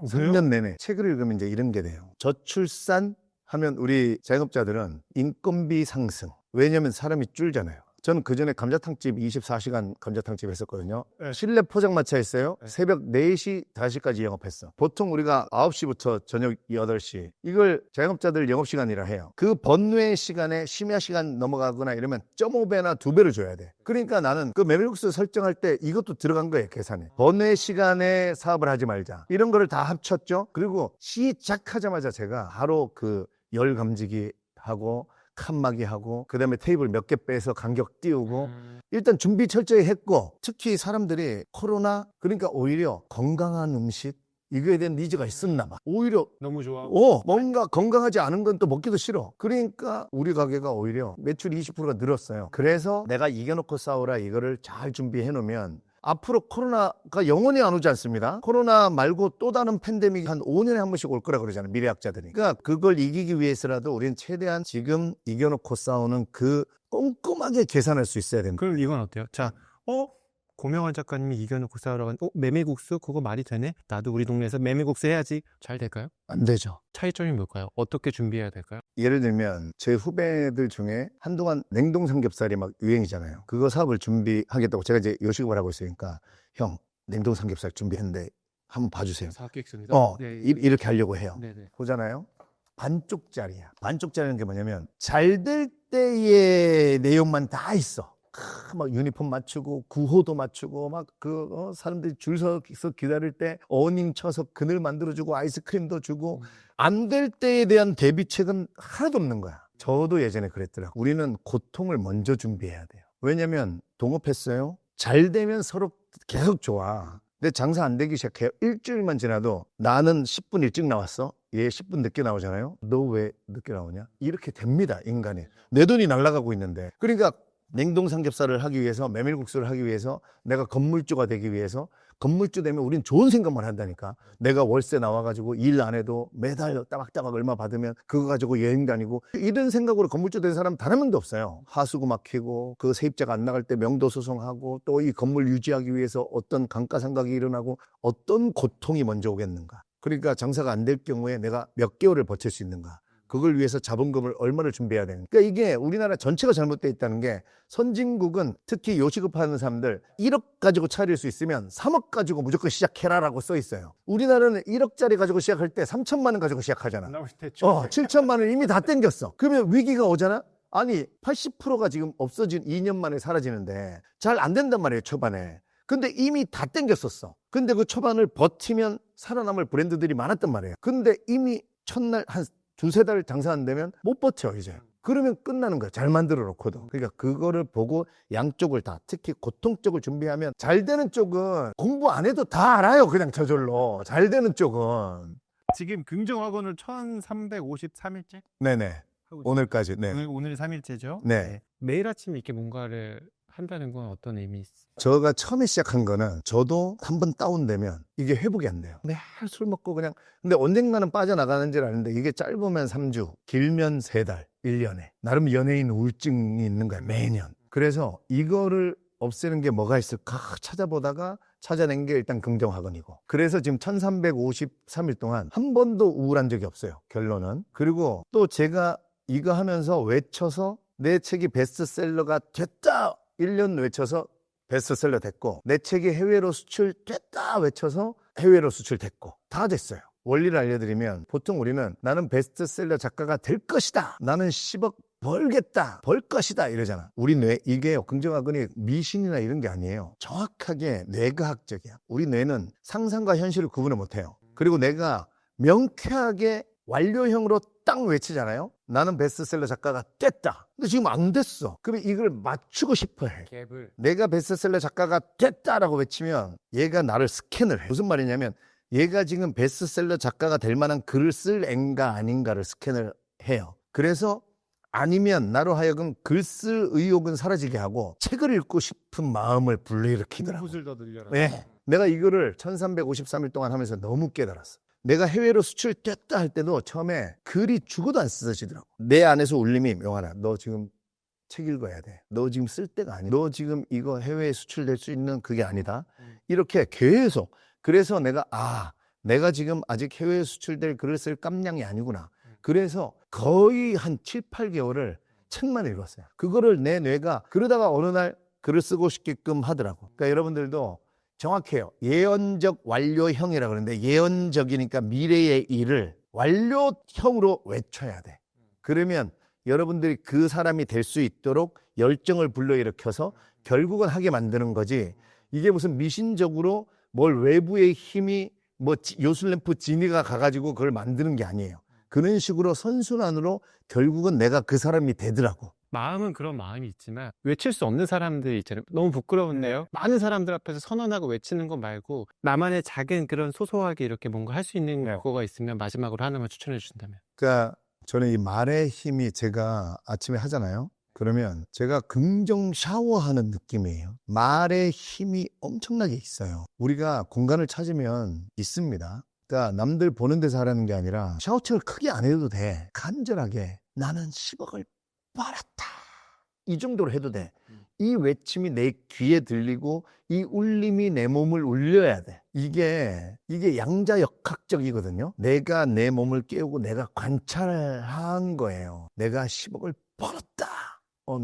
3년 내내. 책을 읽으면 이제 이런 게 돼요. 저출산 하면 우리 자영업자들은 인건비 상승. 왜냐면 사람이 줄잖아요. 저는 그전에 감자탕집 24시간 감자탕집 했었거든요. 네. 실내 포장마차 했어요. 네. 새벽 4시, 5시까지 영업했어. 보통 우리가 9시부터 저녁 8시. 이걸 자영업자들 영업시간이라 해요. 그 번외 시간에 심야 시간 넘어가거나 이러면 0.5배나 2배를 줘야 돼. 그러니까 나는 그 메밀국수 설정할 때 이것도 들어간 거예요, 계산에. 번외 시간에 사업을 하지 말자. 이런 거를 다 합쳤죠. 그리고 시작하자마자 제가 바로 그 열 감지기 하고 칸막이 하고 그다음에 테이블 몇 개 빼서 간격 띄우고 일단 준비 철저히 했고, 특히 사람들이 코로나 그러니까 오히려 건강한 음식 이거에 대한 니즈가 있었나 봐. 오히려 너무 좋아. 뭔가 건강하지 않은 건 또 먹기도 싫어. 그러니까 우리 가게가 오히려 매출이 20%가 늘었어요. 그래서 내가 이겨놓고 싸우라 이거를 잘 준비해 놓으면 앞으로 코로나가 영원히 안 오지 않습니다. 코로나 말고 또 다른 팬데믹이 한 5년에 한 번씩 올 거라 그러잖아요, 미래학자들이. 그러니까 그걸 이기기 위해서라도 우리는 최대한 지금 이겨놓고 싸우는 그 꼼꼼하게 계산할 수 있어야 된다. 그럼 이건 어때요? 자, 고명환 작가님이 이겨놓고 싸우라고 하는데 메밀국수 그거 말이 되네? 나도 우리 동네에서 메밀국수 해야지. 잘 될까요? 안 되죠. 차이점이 뭘까요? 어떻게 준비해야 될까요? 예를 들면 제 후배들 중에 한동안 냉동 삼겹살이 막 유행이잖아요. 그거 사업을 준비하겠다고 제가 이제 요식업을 하고 있으니까 형 냉동 삼겹살 준비했는데 한번 봐주세요. 사업계획서입니다. 네. 이렇게 하려고 해요. 네네. 보잖아요. 반쪽짜리야. 반쪽짜리는 게 뭐냐면 잘 될 때의 내용만 다 있어. 막 유니폼 맞추고 구호도 맞추고 막 사람들이 줄 서서 기다릴 때 어닝 쳐서 그늘 만들어주고 아이스크림도 주고 안 될 때에 대한 대비책은 하나도 없는 거야. 저도 예전에 그랬더라고. 우리는 고통을 먼저 준비해야 돼요. 왜냐면 동업했어요. 잘 되면 서로 계속 좋아. 근데 장사 안 되기 시작해요. 일주일만 지나도 나는 10분 일찍 나왔어. 얘 10분 늦게 나오잖아요. 너 왜 늦게 나오냐? 이렇게 됩니다, 인간이. 내 돈이 날아가고 있는데. 그러니까 냉동 삼겹살을 하기 위해서, 메밀국수를 하기 위해서, 내가 건물주가 되기 위해서, 건물주 되면 우린 좋은 생각만 한다니까. 내가 월세 나와가지고 일 안 해도 매달 따박따박 얼마 받으면 그거 가지고 여행 다니고, 이런 생각으로 건물주 된 사람 단 한 명도 없어요. 하수구 막히고 그 세입자가 안 나갈 때 명도 소송하고 또 이 건물 유지하기 위해서 어떤 감가상각이 일어나고 어떤 고통이 먼저 오겠는가. 그러니까 장사가 안 될 경우에 내가 몇 개월을 버틸 수 있는가. 그걸 위해서 자본금을 얼마를 준비해야 되는가. 그러니까 이게 우리나라 전체가 잘못되어 있다는 게, 선진국은 특히 요식업 하는 사람들 1억 가지고 차릴 수 있으면 3억 가지고 무조건 시작해라라고 써 있어요. 우리나라는 1억짜리 가지고 시작할 때 3천만 원 가지고 시작하잖아. 7천만 원 이미 다 땡겼어. 그러면 위기가 오잖아. 아니 80%가 지금 없어진 2년 만에 사라지는데 잘 안 된단 말이에요, 초반에. 근데 이미 다 땡겼었어. 근데 그 초반을 버티면 살아남을 브랜드들이 많았단 말이에요. 근데 이미 첫날 한 두세 달 장사 안 되면 못 버텨 이제. 그러면 끝나는 거야, 잘 만들어 놓고도. 그러니까 그거를 보고 양쪽을 다, 특히 고통 쪽을 준비하면, 잘 되는 쪽은 공부 안 해도 다 알아요, 그냥 저절로. 잘 되는 쪽은. 지금 긍정학원을 1353일째? 네네. 하고 있어요. 오늘까지. 네. 오늘이 3일째죠? 네. 매일 아침 이렇게 뭔가를 한다는 건 어떤 의미 있어요? 제가 처음에 시작한 거는, 저도 한번 다운되면 이게 회복이 안 돼요. 매일 술 먹고 그냥. 근데 언젠가는 빠져나가는 줄 아는데, 이게 짧으면 3주, 길면 3달, 1년에. 나름 연예인 우울증이 있는 거야, 매년. 그래서 이거를 없애는 게 뭐가 있을까 찾아보다가 찾아낸 게 일단 긍정학원이고. 그래서 지금 1353일 동안 한 번도 우울한 적이 없어요, 결론은. 그리고 또 제가 이거 하면서 외쳐서 내 책이 베스트셀러가 됐다! 1년 외쳐서 베스트셀러 됐고, 내 책이 해외로 수출됐다 외쳐서 해외로 수출됐고, 다 됐어요. 원리를 알려드리면, 보통 우리는 나는 베스트셀러 작가가 될 것이다, 나는 10억 벌겠다, 벌 것이다 이러잖아. 우리 뇌, 이게 긍정학원이 미신이나 이런 게 아니에요. 정확하게 뇌과학적이야. 우리 뇌는 상상과 현실을 구분을 못해요. 그리고 내가 명쾌하게 완료형으로 딱 외치잖아요. 나는 베스트셀러 작가가 됐다. 근데 지금 안 됐어. 그러면 이걸 맞추고 싶어 해. 갭을. 내가 베스트셀러 작가가 됐다라고 외치면 얘가 나를 스캔을 해. 무슨 말이냐면, 얘가 지금 베스트셀러 작가가 될 만한 글을 쓸 앤가 아닌가를 스캔을 해요. 그래서 아니면 나로 하여금 글 쓸 의욕은 사라지게 하고 책을 읽고 싶은 마음을 불러일으키더라고. 붓을 더 늘려라. 네. 내가 이거를 1353일 동안 하면서 너무 깨달았어. 내가 해외로 수출됐다 할 때도 처음에 글이 죽어도 안 쓰러지더라고. 내 안에서 울림이 명환아, 너 지금 책 읽어야 돼. 너 지금 쓸 때가 아니다. 너 지금 이거 해외에 수출될 수 있는 그게 아니다. 이렇게 계속. 그래서 내가 지금 아직 해외에 수출될 글을 쓸 깜냥이 아니구나. 그래서 거의 한 7, 8개월을 책만 읽었어요. 그거를 내 뇌가 그러다가 어느 날 글을 쓰고 싶게끔 하더라고. 그러니까 여러분들도 정확해요. 예언적 완료형이라고 그러는데 예언적이니까 미래의 일을 완료형으로 외쳐야 돼. 그러면 여러분들이 그 사람이 될 수 있도록 열정을 불러일으켜서 결국은 하게 만드는 거지. 이게 무슨 미신적으로 뭘 외부의 힘이 뭐 요술램프 지니가 가가지고 그걸 만드는 게 아니에요. 그런 식으로 선순환으로 결국은 내가 그 사람이 되더라고. 마음은 그런 마음이 있지만 외칠 수 없는 사람들이 있잖아요. 너무 부끄러운데요. 많은 사람들 앞에서 선언하고 외치는 거 말고 나만의 작은 그런 소소하게 이렇게 뭔가 할 수 있는 그거가 있으면 마지막으로 하나만 추천해 주신다면. 그러니까 저는 이 말의 힘이 제가 아침에 하잖아요. 그러면 제가 긍정 샤워하는 느낌이에요. 말의 힘이 엄청나게 있어요. 우리가 공간을 찾으면 있습니다. 그러니까 남들 보는 데서 하라는 게 아니라 샤우팅을 크게 안 해도 돼. 간절하게 나는 10억을 벌었다. 이 정도로 해도 돼. 이 외침이 내 귀에 들리고 이 울림이 내 몸을 울려야 돼. 이게 양자역학적이거든요. 내가 내 몸을 깨우고 내가 관찰한 거예요. 내가 10억을 벌었다.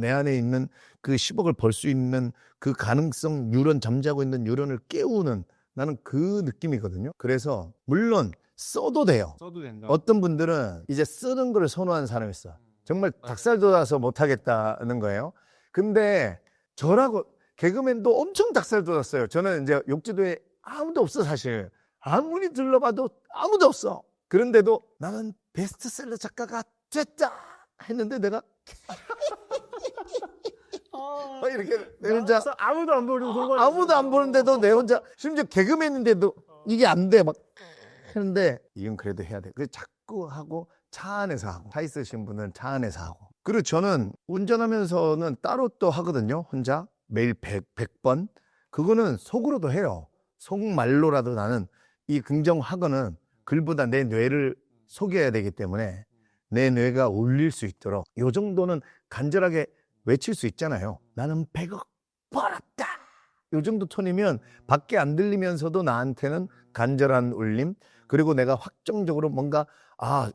내 안에 있는 그 10억을 벌 수 있는 그 가능성, 뉴런, 잠자고 있는 뉴런을 깨우는 나는 그 느낌이거든요. 그래서 물론 써도 돼요. 써도 된다. 어떤 분들은 이제 쓰는 걸 선호하는 사람이 있어. 정말 닭살 돋아서 못하겠다는 거예요. 근데 저라고 개그맨도 엄청 닭살 돋았어요. 저는 이제 욕지도에 아무도 없어 사실. 아무리 둘러봐도 아무도 없어. 그런데도 나는 베스트셀러 작가가 됐다 했는데 내가 이렇게 내 혼자 아무도 안 보는 순간 아무도 안 보는데도 내 혼자 심지어 개그맨인데도 이게 안 돼 막 했는데 이건 그래도 해야 돼. 그래서 자꾸 하고 차 안에서 하고 차 있으신 분은 차 안에서 하고 그리고 저는 운전하면서는 따로 또 하거든요. 혼자 매일 100번 그거는 속으로도 해요. 속말로라도 나는 이 긍정학원은 글보다 내 뇌를 속여야 되기 때문에 내 뇌가 울릴 수 있도록 요 정도는 간절하게 외칠 수 있잖아요. 나는 100억 벌었다. 요 정도 톤이면 밖에 안 들리면서도 나한테는 간절한 울림 그리고 내가 확정적으로 뭔가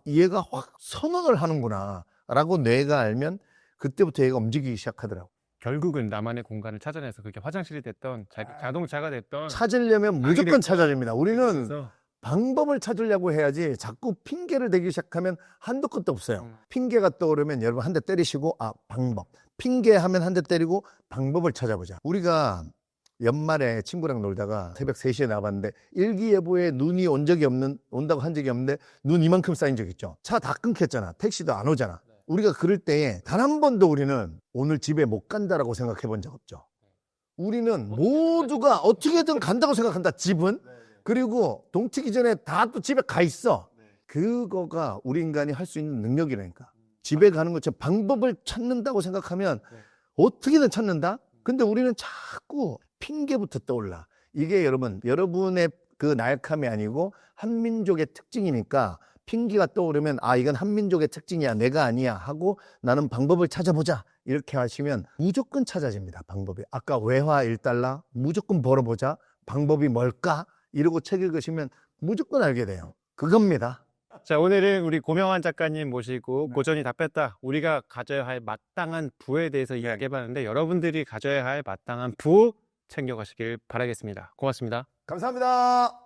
얘가 확 선언을 하는구나 라고 뇌가 알면 그때부터 얘가 움직이기 시작하더라고. 결국은 나만의 공간을 찾아내서 그게 화장실이 됐던 자동차가 됐던 찾으려면 무조건 찾아집니다. 우리는 그래서 방법을 찾으려고 해야지 자꾸 핑계를 대기 시작하면 한도 끝도 없어요. 핑계가 떠오르면 여러분 한 대 때리시고 방법. 핑계하면 한 대 때리고 방법을 찾아보자. 우리가 연말에 친구랑 놀다가 새벽 3시에 나왔는데 일기예보에 눈이 온다고 한 적이 없는데 눈 이만큼 쌓인 적 있죠. 차 다 끊겼잖아. 택시도 안 오잖아. 우리가 그럴 때에 단 한 번도 우리는 오늘 집에 못 간다라고 생각해 본 적 없죠. 우리는 모두가 어떻게든 간다고 생각한다. 집은. 그리고 동치기 전에 다 또 집에 가 있어. 그거가 우리 인간이 할 수 있는 능력이라니까. 집에 가는 것처럼 방법을 찾는다고 생각하면 어떻게든 찾는다? 근데 우리는 자꾸 핑계부터 떠올라. 이게 여러분의 그 나약함이 아니고 한민족의 특징이니까 핑계가 떠오르면 이건 한민족의 특징이야. 내가 아니야. 하고 나는 방법을 찾아보자. 이렇게 하시면 무조건 찾아집니다. 방법이. 아까 외화 1달러 무조건 벌어보자. 방법이 뭘까? 이러고 책 읽으시면 무조건 알게 돼요. 그겁니다. 자, 오늘은 우리 고명환 작가님 모시고 고전이 답했다. 우리가 가져야 할 마땅한 부에 대해서 이야기해봤는데 여러분들이 가져야 할 마땅한 부 챙겨가시길 바라겠습니다. 고맙습니다. 감사합니다.